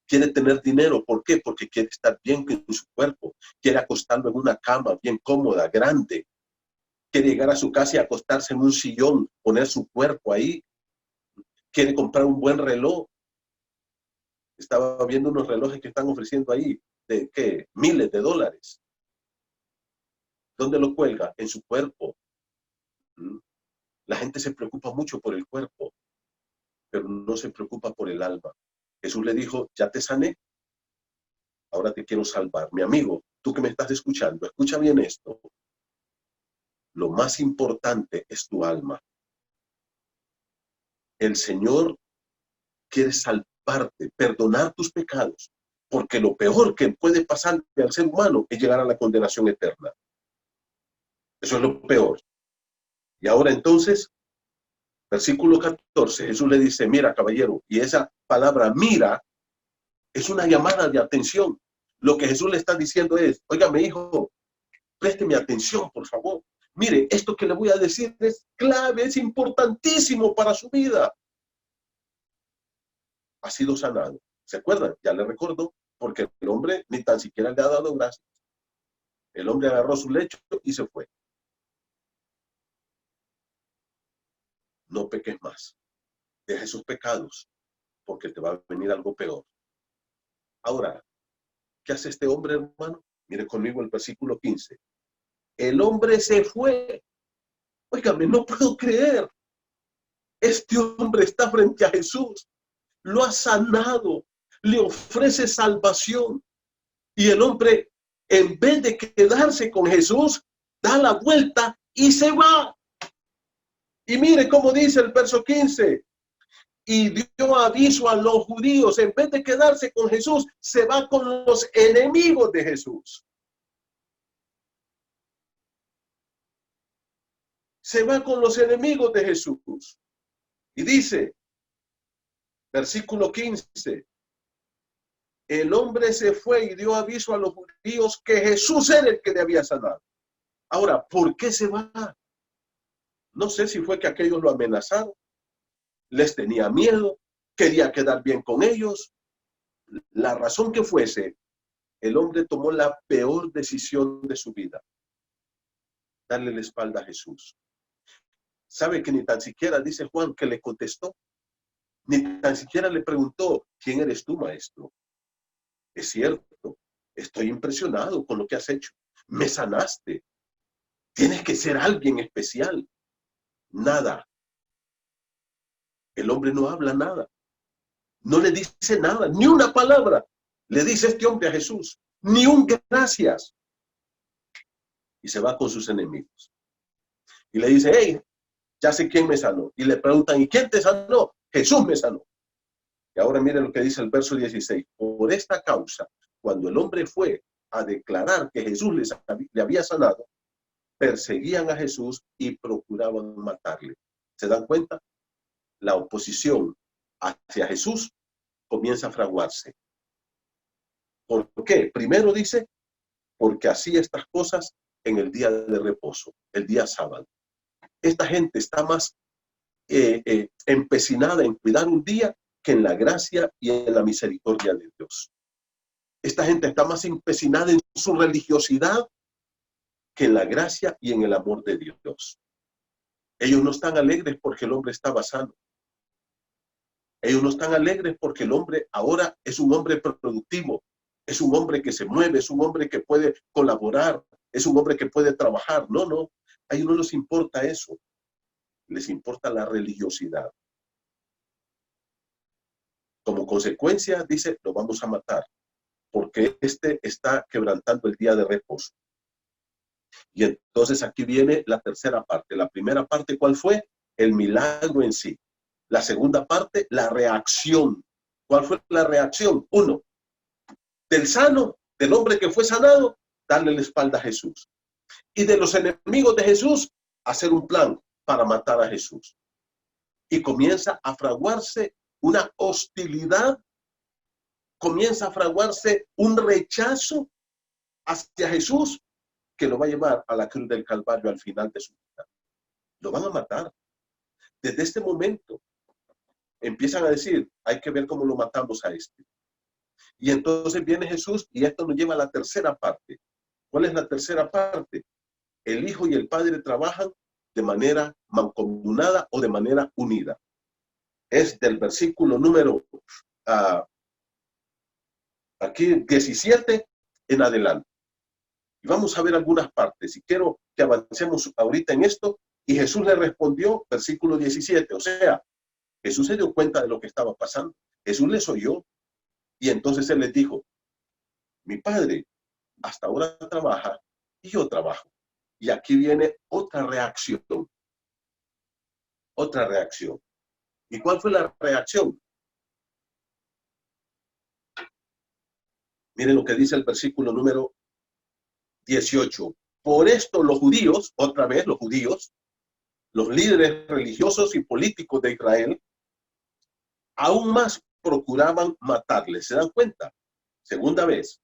[SPEAKER 2] quiere tener dinero. ¿Por qué? Porque quiere estar bien con su cuerpo. Quiere acostarlo en una cama bien cómoda, grande. Quiere llegar a su casa y acostarse en un sillón, poner su cuerpo ahí. Quiere comprar un buen reloj. Estaba viendo unos relojes que están ofreciendo ahí, de ¿qué? Miles de dólares. ¿Dónde lo cuelga? En su cuerpo. La gente se preocupa mucho por el cuerpo, pero no se preocupa por el alma. Jesús le dijo, ya te sané, ahora te quiero salvar. Mi amigo, tú que me estás escuchando, escucha bien esto. Lo más importante es tu alma. El Señor quiere salvarte, perdonar tus pecados, porque lo peor que puede pasar al ser humano es llegar a la condenación eterna. Eso es lo peor. Y ahora entonces, versículo 14, Jesús le dice, mira, caballero, y esa palabra mira es una llamada de atención. Lo que Jesús le está diciendo es, óigame, hijo, présteme atención, por favor. Mire, esto que le voy a decir es clave, es importantísimo para su vida. Ha sido sanado. ¿Se acuerdan? Ya le recordó, porque el hombre ni tan siquiera le ha dado gracias. El hombre agarró su lecho y se fue. No peques más. Deja sus pecados, porque te va a venir algo peor. Ahora, ¿qué hace este hombre, hermano? Mire conmigo el versículo 15. El hombre se fue. Óigame, no puedo creer. Este hombre está frente a Jesús. Lo ha sanado. Le ofrece salvación. Y el hombre, en vez de quedarse con Jesús, da la vuelta y se va. Y mire cómo dice el verso 15. Y dio aviso a los judíos, en vez de quedarse con Jesús, se va con los enemigos de Jesús. Se va con los enemigos de Jesús. Y dice, versículo 15, el hombre se fue y dio aviso a los judíos que Jesús era el que le había sanado. Ahora, ¿por qué se va? No sé si fue que aquellos lo amenazaron, les tenía miedo, quería quedar bien con ellos. La razón que fuese, el hombre tomó la peor decisión de su vida: darle la espalda a Jesús. ¿Sabe que ni tan siquiera, dice Juan, que le contestó? Ni tan siquiera le preguntó, ¿quién eres tú, maestro? Es cierto, estoy impresionado con lo que has hecho. Me sanaste. Tienes que ser alguien especial. Nada. El hombre no habla nada. No le dice nada, ni una palabra. Le dice este hombre a Jesús, ni un gracias. Y se va con sus enemigos. Y le dice, hey, ya sé quién me sanó. Y le preguntan, ¿y quién te sanó? Jesús me sanó. Y ahora miren lo que dice el verso 16. Por esta causa, cuando el hombre fue a declarar que Jesús le había sanado, perseguían a Jesús y procuraban matarle. ¿Se dan cuenta? La oposición hacia Jesús comienza a fraguarse. ¿Por qué? Primero dice, porque hacía estas cosas en el día de reposo, el día sábado. Esta gente está más empecinada en cuidar un día que en la gracia y en la misericordia de Dios. Esta gente está más empecinada en su religiosidad que en la gracia y en el amor de Dios. Ellos no están alegres porque el hombre estaba sano. Ellos no están alegres porque el hombre ahora es un hombre productivo, es un hombre que se mueve, es un hombre que puede colaborar, es un hombre que puede trabajar. No, no, a ellos no les importa eso. Les importa la religiosidad. Como consecuencia, dice, lo vamos a matar, porque este está quebrantando el día de reposo. Y entonces aquí viene la tercera parte. La primera parte, ¿cuál fue? El milagro en sí. La segunda parte, la reacción. ¿Cuál fue la reacción? Uno, del sano, del hombre que fue sanado, darle la espalda a Jesús. Y de los enemigos de Jesús, hacer un plan para matar a Jesús. Y comienza a fraguarse una hostilidad, comienza a fraguarse un rechazo hacia Jesús que lo va a llevar a la cruz del Calvario al final de su vida. Lo van a matar. Desde este momento empiezan a decir, hay que ver cómo lo matamos a este. Y entonces viene Jesús y esto nos lleva a la tercera parte. ¿Cuál es la tercera parte? El Hijo y el Padre trabajan de manera mancomunada o de manera unida. Es del versículo número aquí 17 en adelante. Y vamos a ver algunas partes. Y quiero que avancemos ahorita en esto. Y Jesús le respondió, versículo 17. O sea, Jesús se dio cuenta de lo que estaba pasando. Jesús les oyó. Y entonces él les dijo, mi Padre hasta ahora trabaja y yo trabajo. Y aquí viene otra reacción. Otra reacción. ¿Y cuál fue la reacción? Miren lo que dice el versículo número 18. Por esto los judíos, otra vez los judíos, los líderes religiosos y políticos de Israel, aún más procuraban matarle. ¿Se dan cuenta? Segunda vez.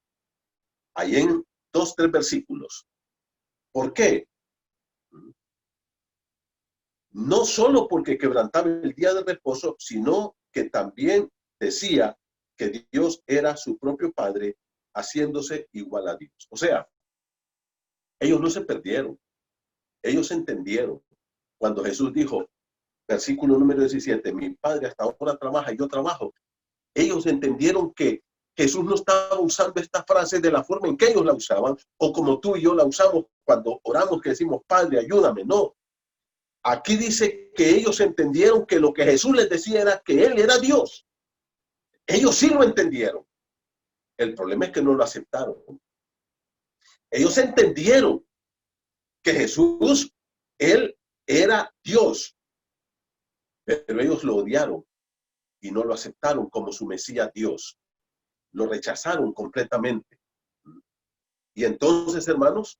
[SPEAKER 2] Ahí en 2-3 versículos. ¿Por qué? No solo porque quebrantaba el día de reposo, sino que también decía que Dios era su propio Padre, haciéndose igual a Dios. O sea, ellos no se perdieron. Ellos entendieron. Cuando Jesús dijo, versículo número 17, mi Padre hasta ahora trabaja y yo trabajo. Ellos entendieron que Jesús no estaba usando esta frase de la forma en que ellos la usaban, o como tú y yo la usamos cuando oramos que decimos, Padre, ayúdame. No. Aquí dice que ellos entendieron que lo que Jesús les decía era que Él era Dios. Ellos sí lo entendieron. El problema es que no lo aceptaron. Ellos entendieron que Jesús, Él era Dios, pero ellos lo odiaron y no lo aceptaron como su Mesías Dios. Lo rechazaron completamente. Y entonces, hermanos,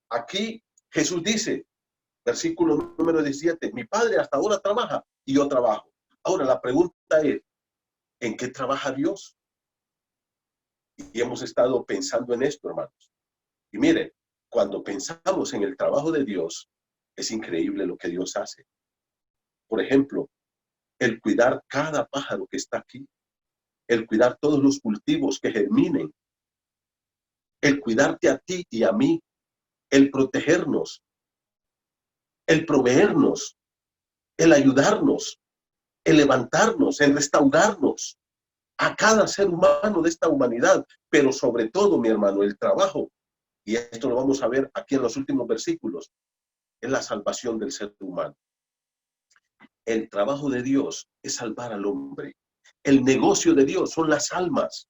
[SPEAKER 2] aquí Jesús dice, versículo número 17, mi Padre hasta ahora trabaja y yo trabajo. Ahora la pregunta es, ¿en qué trabaja Dios? Y hemos estado pensando en esto, hermanos. Y miren, cuando pensamos en el trabajo de Dios, es increíble lo que Dios hace. Por ejemplo, el cuidar cada pájaro que está aquí, el cuidar todos los cultivos que germinen, el cuidarte a ti y a mí, el protegernos, el proveernos, el ayudarnos, el levantarnos, el restaurarnos a cada ser humano de esta humanidad, pero sobre todo, mi hermano, el trabajo, y esto lo vamos a ver aquí en los últimos versículos, es la salvación del ser humano. El trabajo de Dios es salvar al hombre. El negocio de Dios son las almas.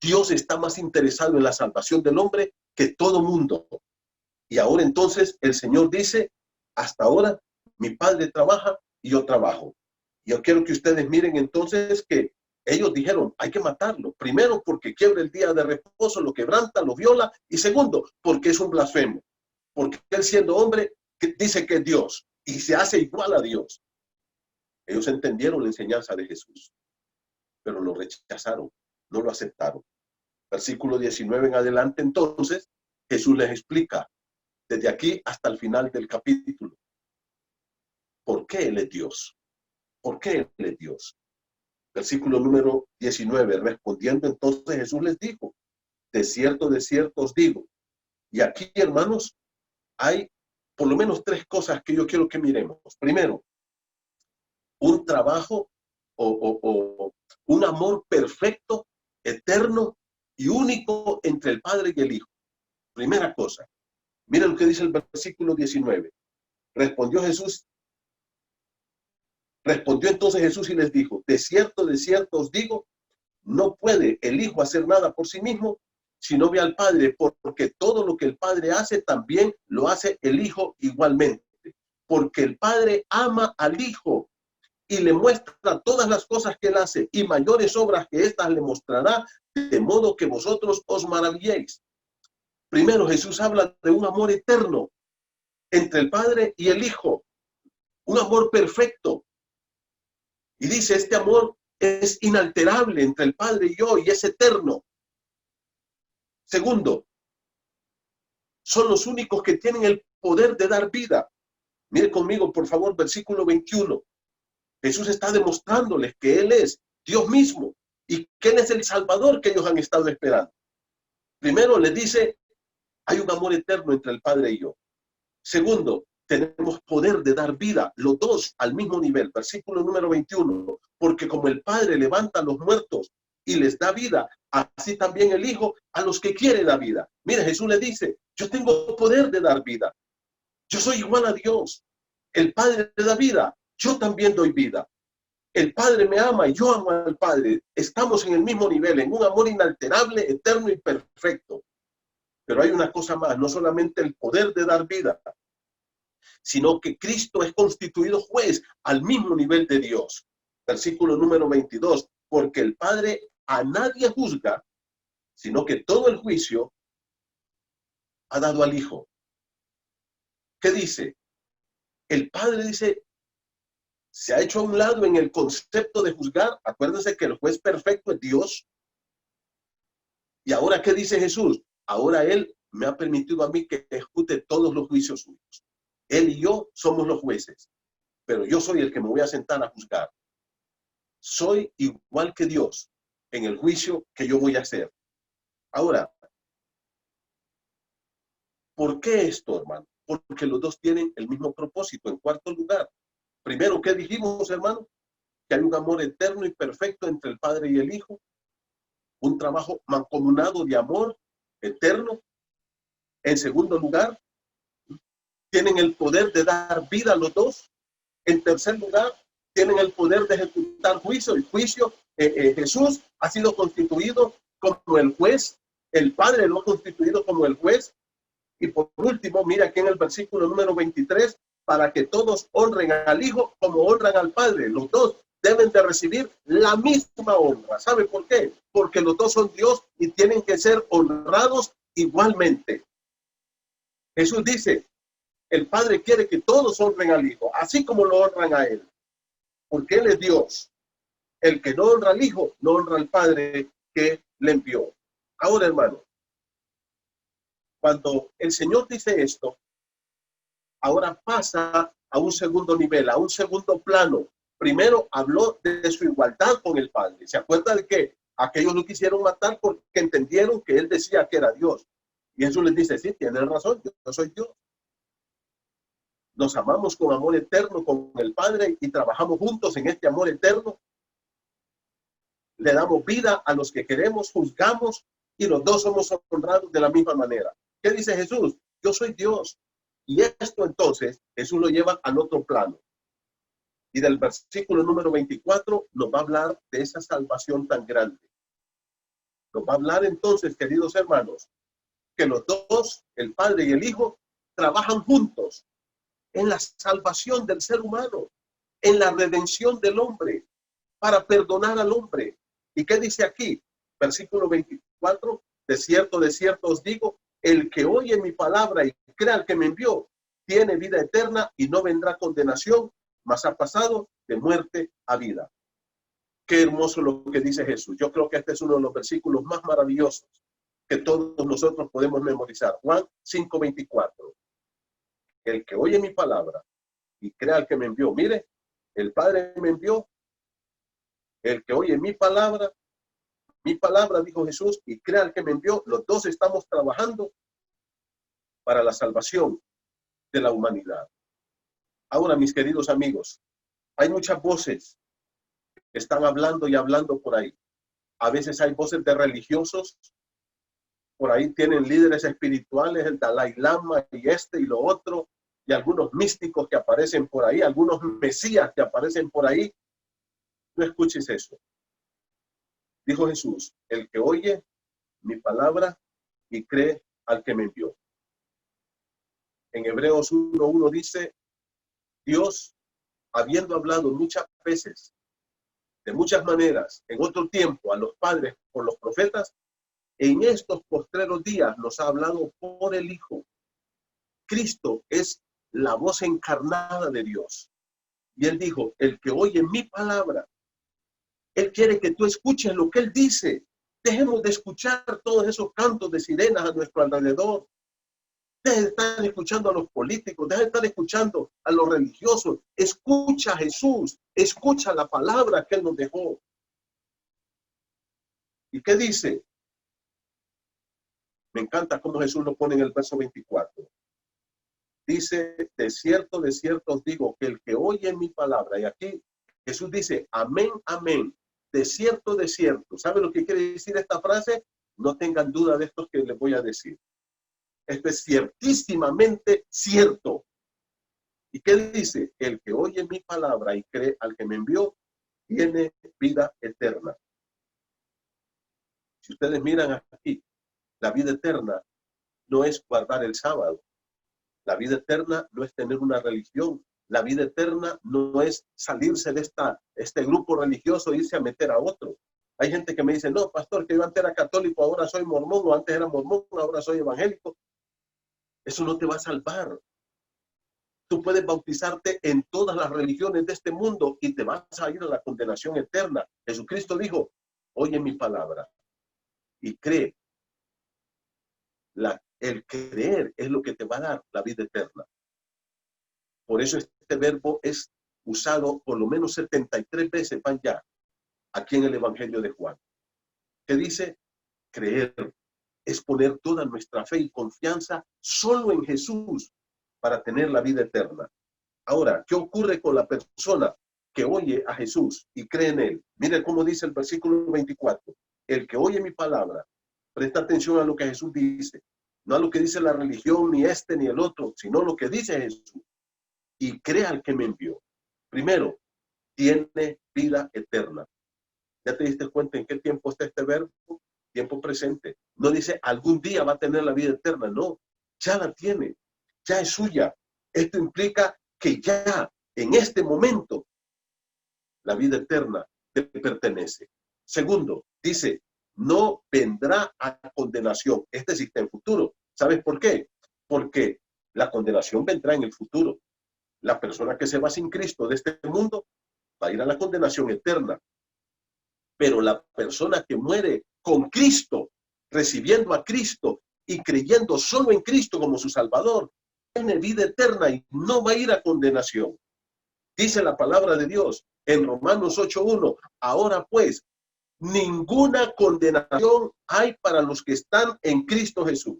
[SPEAKER 2] Dios está más interesado en la salvación del hombre que todo mundo. Y ahora entonces el Señor dice, hasta ahora mi Padre trabaja y yo trabajo. Yo quiero que ustedes miren entonces que ellos dijeron, hay que matarlo. Primero, porque quiebra el día de reposo, lo quebranta, lo viola. Y segundo, porque es un blasfemo. Porque él siendo hombre dice que es Dios y se hace igual a Dios. Ellos entendieron la enseñanza de Jesús, pero lo rechazaron, no lo aceptaron. Versículo 19 en adelante, entonces, Jesús les explica, desde aquí hasta el final del capítulo, ¿por qué Él es Dios? ¿Por qué Él es Dios? Versículo número 19, respondiendo entonces Jesús les dijo, de cierto os digo. Y aquí, hermanos, hay por lo menos tres cosas que yo quiero que miremos. Primero, un trabajo o un amor perfecto, eterno y único entre el Padre y el Hijo. Primera cosa, miren lo que dice el versículo 19. Respondió entonces Jesús y les dijo, de cierto os digo, no puede el Hijo hacer nada por sí mismo, si no ve al Padre, porque todo lo que el Padre hace, también lo hace el Hijo igualmente. Porque el Padre ama al Hijo y le muestra todas las cosas que él hace, y mayores obras que éstas le mostrará, de modo que vosotros os maravilléis. Primero, Jesús habla de un amor eterno entre el Padre y el Hijo, un amor perfecto. Y dice, este amor es inalterable entre el Padre y yo, y es eterno. Segundo, son los únicos que tienen el poder de dar vida. Mire conmigo, por favor, versículo 21. Jesús está demostrándoles que Él es Dios mismo y que Él es el Salvador que ellos han estado esperando. Primero les dice, hay un amor eterno entre el Padre y yo. Segundo, tenemos poder de dar vida, los dos al mismo nivel. Versículo número 21, porque como el Padre levanta a los muertos y les da vida, así también el Hijo a los que quiere la vida. Mira, Jesús le dice, yo tengo poder de dar vida. Yo soy igual a Dios. El Padre le da vida, yo también doy vida. El Padre me ama y yo amo al Padre. Estamos en el mismo nivel, en un amor inalterable, eterno y perfecto. Pero hay una cosa más, no solamente el poder de dar vida, sino que Cristo es constituido juez al mismo nivel de Dios. Versículo número 22, porque el Padre a nadie juzga, sino que todo el juicio ha dado al Hijo. ¿Qué dice? El Padre dice, se ha hecho a un lado en el concepto de juzgar. Acuérdense que el juez perfecto es Dios. Y ahora, ¿qué dice Jesús? Ahora Él me ha permitido a mí que ejecute todos los juicios suyos. Él y yo somos los jueces, pero yo soy el que me voy a sentar a juzgar. Soy igual que Dios en el juicio que yo voy a hacer. Ahora, ¿por qué esto, hermano? Porque los dos tienen el mismo propósito. En cuarto lugar, primero, ¿qué dijimos, hermano? Que hay un amor eterno y perfecto entre el Padre y el Hijo. Un trabajo mancomunado de amor eterno. En segundo lugar, tienen el poder de dar vida a los dos. En tercer lugar, tienen el poder de ejecutar juicio. El juicio, Jesús ha sido constituido como el juez. El Padre lo ha constituido como el juez. Y por último, mira aquí en el versículo número 23, para que todos honren al Hijo como honran al Padre. Los dos deben de recibir la misma honra. ¿Sabe por qué? Porque los dos son Dios y tienen que ser honrados igualmente. Jesús dice, el Padre quiere que todos honren al Hijo, así como lo honran a Él, porque Él es Dios. El que no honra al Hijo, no honra al Padre que le envió. Ahora, hermano, cuando el Señor dice esto, ahora pasa a un segundo nivel, a un segundo plano. Primero habló de su igualdad con el Padre. ¿Se acuerda de que aquellos lo quisieron matar porque entendieron que Él decía que era Dios? Y Jesús les dice, sí, tienen razón, yo soy Dios. Nos amamos con amor eterno con el Padre y trabajamos juntos en este amor eterno. Le damos vida a los que queremos, juzgamos y los dos somos honrados de la misma manera. ¿Qué dice Jesús? Yo soy Dios. Y esto entonces Jesús lo lleva al otro plano. Y del versículo número 24 nos va a hablar de esa salvación tan grande. Nos va a hablar entonces, queridos hermanos, que los dos, el Padre y el Hijo, trabajan juntos en la salvación del ser humano, en la redención del hombre, para perdonar al hombre. ¿Y qué dice aquí? Versículo 24, de cierto os digo, el que oye mi palabra y crea al que me envió, tiene vida eterna y no vendrá condenación, mas ha pasado de muerte a vida. Qué hermoso lo que dice Jesús. Yo creo que este es uno de los versículos más maravillosos que todos nosotros podemos memorizar. Juan 5:24. El que oye mi palabra y crea al que me envió. Mire, el Padre me envió. El que oye mi palabra, dijo Jesús, y crea al que me envió. Los dos estamos trabajando para la salvación de la humanidad. Ahora, mis queridos amigos, hay muchas voces que están hablando y hablando por ahí. A veces hay voces de religiosos, por ahí tienen líderes espirituales, el Dalai Lama y este y lo otro, y algunos místicos que aparecen por ahí, algunos mesías que aparecen por ahí. No escuches eso. Dijo Jesús, el que oye mi palabra y cree al que me envió. En Hebreos 1:1 dice, Dios, habiendo hablado muchas veces, de muchas maneras, en otro tiempo a los padres por los profetas, en estos postreros días nos ha hablado por el Hijo. Cristo es la voz encarnada de Dios. Y Él dijo, el que oye mi palabra, Él quiere que tú escuches lo que Él dice. Dejemos de escuchar todos esos cantos de sirenas a nuestro alrededor. Deja de estar escuchando a los políticos, deja de estar escuchando a los religiosos. Escucha a Jesús, escucha la palabra que Él nos dejó. ¿Y qué dice? Me encanta cómo Jesús lo pone en el verso 24. Dice, de cierto os digo, que el que oye mi palabra, y aquí Jesús dice, amén, amén, de cierto, ¿sabe lo que quiere decir esta frase? No tengan duda de esto que les voy a decir. Esto es ciertísimamente cierto. ¿Y qué dice? El que oye mi palabra y cree al que me envió, tiene vida eterna. Si ustedes miran aquí, la vida eterna no es guardar el sábado. La vida eterna no es tener una religión. La vida eterna no es salirse de este grupo religioso e irse a meter a otro. Hay gente que me dice, no, pastor, que yo antes era católico, ahora soy mormón, o antes era mormón, ahora soy evangélico. Eso no te va a salvar. Tú puedes bautizarte en todas las religiones de este mundo y te vas a ir a la condenación eterna. Jesucristo dijo, oye mi palabra y cree. El creer es lo que te va a dar la vida eterna. Por eso este verbo es usado por lo menos 73 veces, van ya, aquí en el Evangelio de Juan. Que dice, creer es poner toda nuestra fe y confianza solo en Jesús para tener la vida eterna. Ahora, ¿qué ocurre con la persona que oye a Jesús y cree en Él? Mire cómo dice el versículo 24. El que oye mi palabra, presta atención a lo que Jesús dice. No a lo que dice la religión, ni este ni el otro, sino lo que dice Jesús. Y crea al que me envió. Primero, tiene vida eterna. ¿Ya te diste cuenta en qué tiempo está este verbo? Tiempo presente. No dice algún día va a tener la vida eterna. No, ya la tiene. Ya es suya. Esto implica que ya en este momento la vida eterna te pertenece. Segundo, dice, no vendrá a condenación. Este sí está en futuro. ¿Sabes por qué? Porque la condenación vendrá en el futuro. La persona que se va sin Cristo de este mundo va a ir a la condenación eterna. Pero la persona que muere con Cristo, recibiendo a Cristo y creyendo solo en Cristo como su Salvador, tiene vida eterna y no va a ir a condenación. Dice la palabra de Dios en Romanos 8:1, ahora pues, ninguna condenación hay para los que están en Cristo Jesús.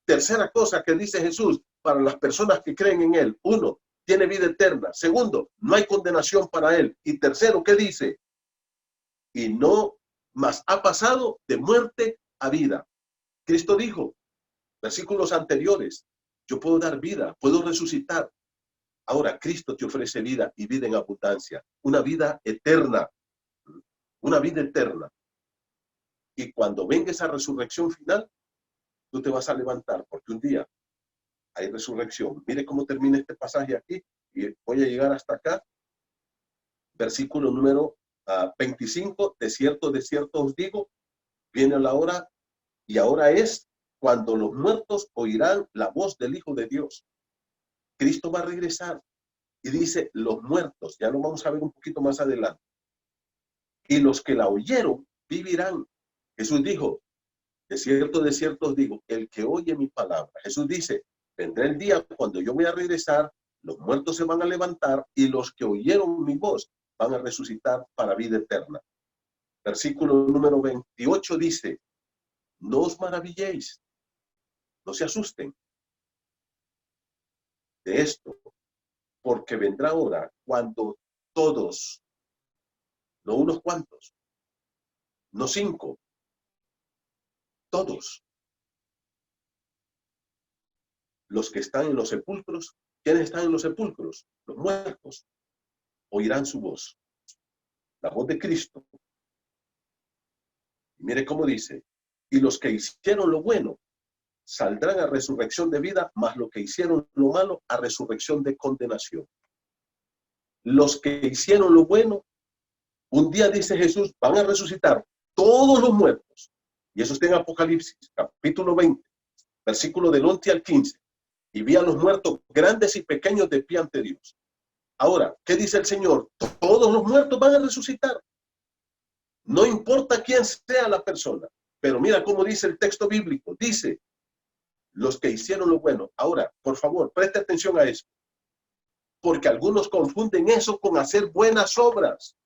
[SPEAKER 2] Tercera cosa que dice Jesús para las personas que creen en Él. Uno, tiene vida eterna. Segundo, no hay condenación para Él. Y tercero, ¿qué dice? Y no más ha pasado de muerte a vida. Cristo dijo, versículos anteriores, yo puedo dar vida, puedo resucitar. Ahora Cristo te ofrece vida y vida en abundancia, una vida eterna, una vida eterna. Y cuando venga esa resurrección final, tú te vas a levantar, porque un día hay resurrección. Mire cómo termina este pasaje aquí, y voy a llegar hasta acá. Versículo número 25, de cierto os digo, viene la hora, y ahora es cuando los muertos oirán la voz del Hijo de Dios. Cristo va a regresar, y dice, los muertos, ya lo vamos a ver un poquito más adelante, y los que la oyeron vivirán. Jesús dijo, de cierto os digo, el que oye mi palabra. Jesús dice, vendrá el día cuando yo voy a regresar, los muertos se van a levantar y los que oyeron mi voz van a resucitar para vida eterna. Versículo número 28 dice, no os maravilléis, no se asusten de esto, porque vendrá hora cuando todos, no unos cuantos, no 5, todos los que están en los sepulcros, ¿quiénes están en los sepulcros? Los muertos, oirán su voz, la voz de Cristo. Y mire cómo dice, y los que hicieron lo bueno saldrán a resurrección de vida, mas los que hicieron lo malo a resurrección de condenación. Los que hicieron lo bueno, un día dice Jesús, van a resucitar todos los muertos. Y eso está en Apocalipsis, capítulo 20, versículo del 11 al 15. Y vi a los muertos grandes y pequeños de pie ante Dios. Ahora, ¿qué dice el Señor? Todos los muertos van a resucitar. No importa quién sea la persona. Pero mira cómo dice el texto bíblico. Dice, los que hicieron lo bueno. Ahora, por favor, preste atención a eso. Porque algunos confunden eso con hacer buenas obras.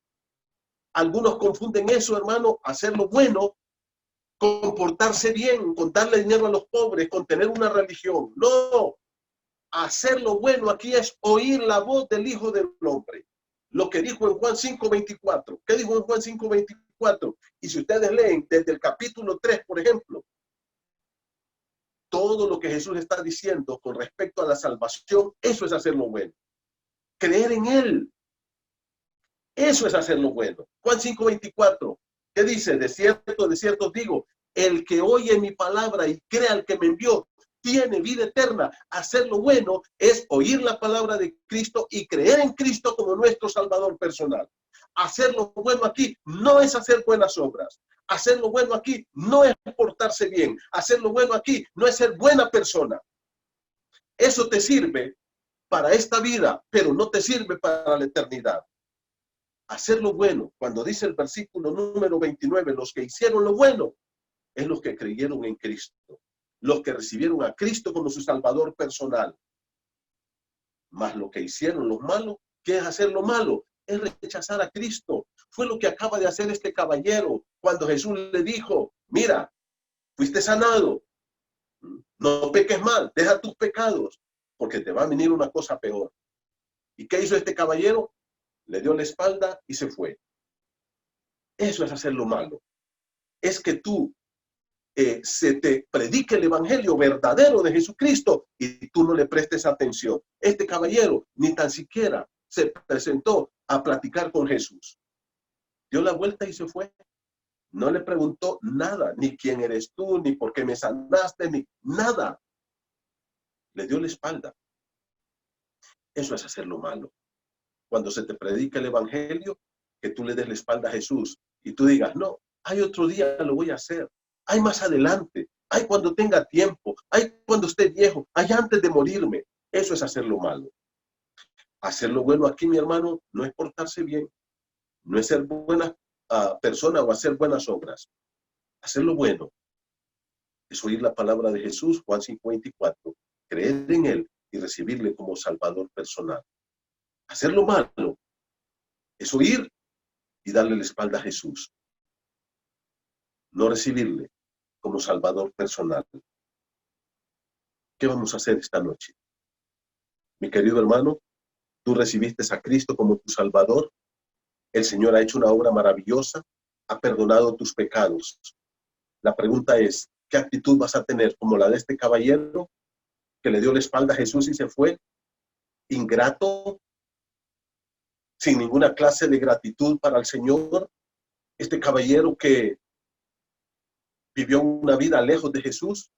[SPEAKER 2] Algunos confunden eso, hermano, hacer lo bueno, con portarse bien, con darle dinero a los pobres, con tener una religión. No, hacer lo bueno aquí es oír la voz del Hijo del Hombre. Lo que dijo en Juan 5:24. ¿Qué dijo en Juan 5:24? Y si ustedes leen desde el capítulo 3, por ejemplo, todo lo que Jesús está diciendo con respecto a la salvación, eso es hacer lo bueno. Creer en Él. Eso es hacer lo bueno. Juan 5:24. ¿Qué dice? De cierto os digo, el que oye mi palabra y crea al que me envió, tiene vida eterna. Hacer lo bueno es oír la palabra de Cristo y creer en Cristo como nuestro Salvador personal. Hacer lo bueno aquí no es hacer buenas obras. Hacer lo bueno aquí no es portarse bien. Hacer lo bueno aquí no es ser buena persona. Eso te sirve para esta vida, pero no te sirve para la eternidad. Hacer lo bueno, cuando dice el versículo número 29, los que hicieron lo bueno, es los que creyeron en Cristo, los que recibieron a Cristo como su Salvador personal. Mas lo que hicieron lo malo, ¿qué es hacer lo malo? Es rechazar a Cristo. Fue lo que acaba de hacer este caballero cuando Jesús le dijo, mira, fuiste sanado, no peques mal, deja tus pecados, porque te va a venir una cosa peor. ¿Y qué hizo este caballero? Le dio la espalda y se fue. Eso es hacer lo malo. Es que tú se te predique el evangelio verdadero de Jesucristo y tú no le prestes atención. Este caballero ni tan siquiera se presentó a platicar con Jesús. Dio la vuelta y se fue. No le preguntó nada, ni quién eres tú, ni por qué me sanaste, ni nada. Le dio la espalda. Eso es hacer lo malo. Cuando se te predica el evangelio, que tú le des la espalda a Jesús y tú digas, no, hay otro día lo voy a hacer, hay más adelante, hay cuando tenga tiempo, hay cuando esté viejo, hay antes de morirme. Eso es hacer lo malo. Hacer lo bueno aquí, mi hermano, no es portarse bien, no es ser buena persona o hacer buenas obras. Hacer lo bueno es oír la palabra de Jesús, Juan 5:24, creer en Él y recibirle como Salvador personal. Hacer lo malo es oír y darle la espalda a Jesús, no recibirle como Salvador personal. ¿Qué vamos a hacer esta noche? Mi querido hermano, tú recibiste a Cristo como tu Salvador. El Señor ha hecho una obra maravillosa, ha perdonado tus pecados. La pregunta es, ¿qué actitud vas a tener como la de este caballero que le dio la espalda a Jesús y se fue? Ingrato, sin ninguna clase de gratitud para el Señor. Este caballero que vivió una vida lejos de Jesús.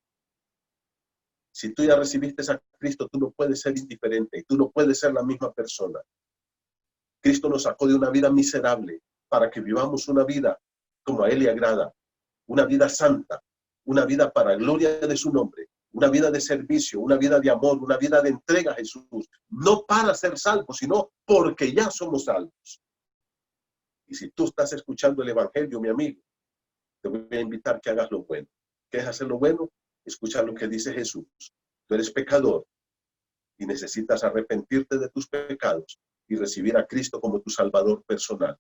[SPEAKER 2] Si tú ya recibiste a Cristo, tú no puedes ser indiferente, tú no puedes ser la misma persona. Cristo nos sacó de una vida miserable para que vivamos una vida como a Él le agrada, una vida santa, una vida para gloria de su nombre, una vida de servicio, una vida de amor, una vida de entrega a Jesús, no para ser salvos, sino porque ya somos salvos. Y si tú estás escuchando el evangelio, mi amigo, te voy a invitar que hagas lo bueno. ¿Qué es hacer lo bueno? Escucha lo que dice Jesús. Tú eres pecador y necesitas arrepentirte de tus pecados y recibir a Cristo como tu Salvador personal.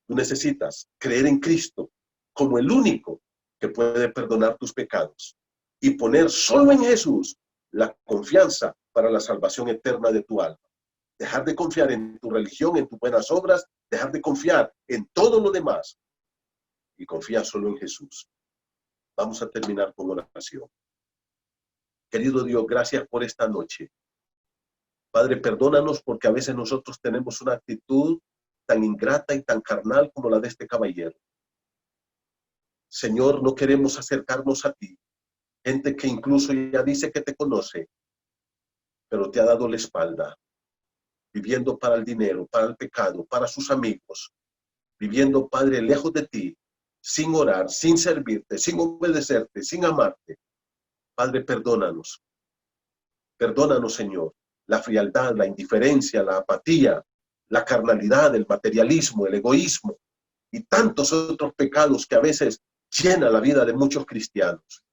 [SPEAKER 2] Tú necesitas creer en Cristo como el único que puede perdonar tus pecados y poner solo en Jesús la confianza para la salvación eterna de tu alma. Dejar de confiar en tu religión, en tus buenas obras, dejar de confiar en todo lo demás y confiar solo en Jesús. Vamos a terminar con oración. Querido Dios, gracias por esta noche. Padre, perdónanos porque a veces nosotros tenemos una actitud tan ingrata y tan carnal como la de este caballero. Señor, no queremos acercarnos a ti. Gente que incluso ya dice que te conoce, pero te ha dado la espalda, viviendo para el dinero, para el pecado, para sus amigos, viviendo, Padre, lejos de ti, sin orar, sin servirte, sin obedecerte, sin amarte. Padre, perdónanos. Perdónanos, Señor, la frialdad, la indiferencia, la apatía, la carnalidad, el materialismo, el egoísmo y tantos otros pecados que a veces llenan la vida de muchos cristianos.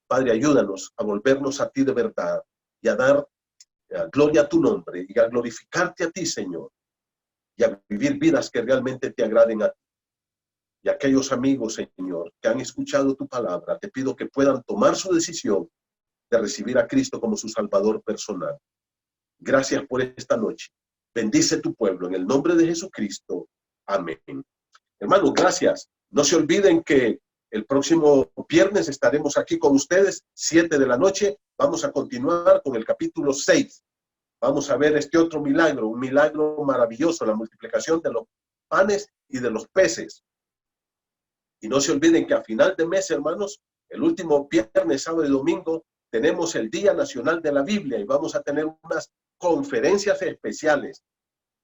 [SPEAKER 2] Padre, ayúdanos a volvernos a ti de verdad y a dar gloria a tu nombre y a glorificarte a ti, Señor, y a vivir vidas que realmente te agraden a ti. Y aquellos amigos, Señor, que han escuchado tu palabra, te pido que puedan tomar su decisión de recibir a Cristo como su Salvador personal. Gracias por esta noche. Bendice tu pueblo en el nombre de Jesucristo. Amén. Hermanos, gracias. No se olviden que el próximo viernes estaremos aquí con ustedes, 7 de la noche. Vamos a continuar con el capítulo 6. Vamos a ver este otro milagro, un milagro maravilloso, la multiplicación de los panes y de los peces. Y no se olviden que a final de mes, hermanos, el último viernes, sábado y domingo, tenemos el Día Nacional de la Biblia y vamos a tener unas conferencias especiales.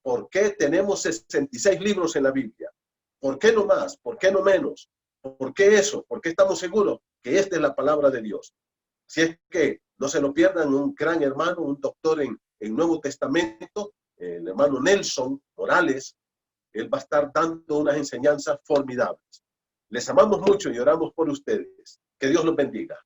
[SPEAKER 2] ¿Por qué tenemos 66 libros en la Biblia? ¿Por qué no más? ¿Por qué no menos? ¿Por qué eso? ¿Por qué estamos seguros que esta es la palabra de Dios? Así es que no se lo pierdan, un gran hermano, un doctor en Nuevo Testamento, el hermano Nelson Morales. Él va a estar dando unas enseñanzas formidables. Les amamos mucho y oramos por ustedes. Que Dios los bendiga.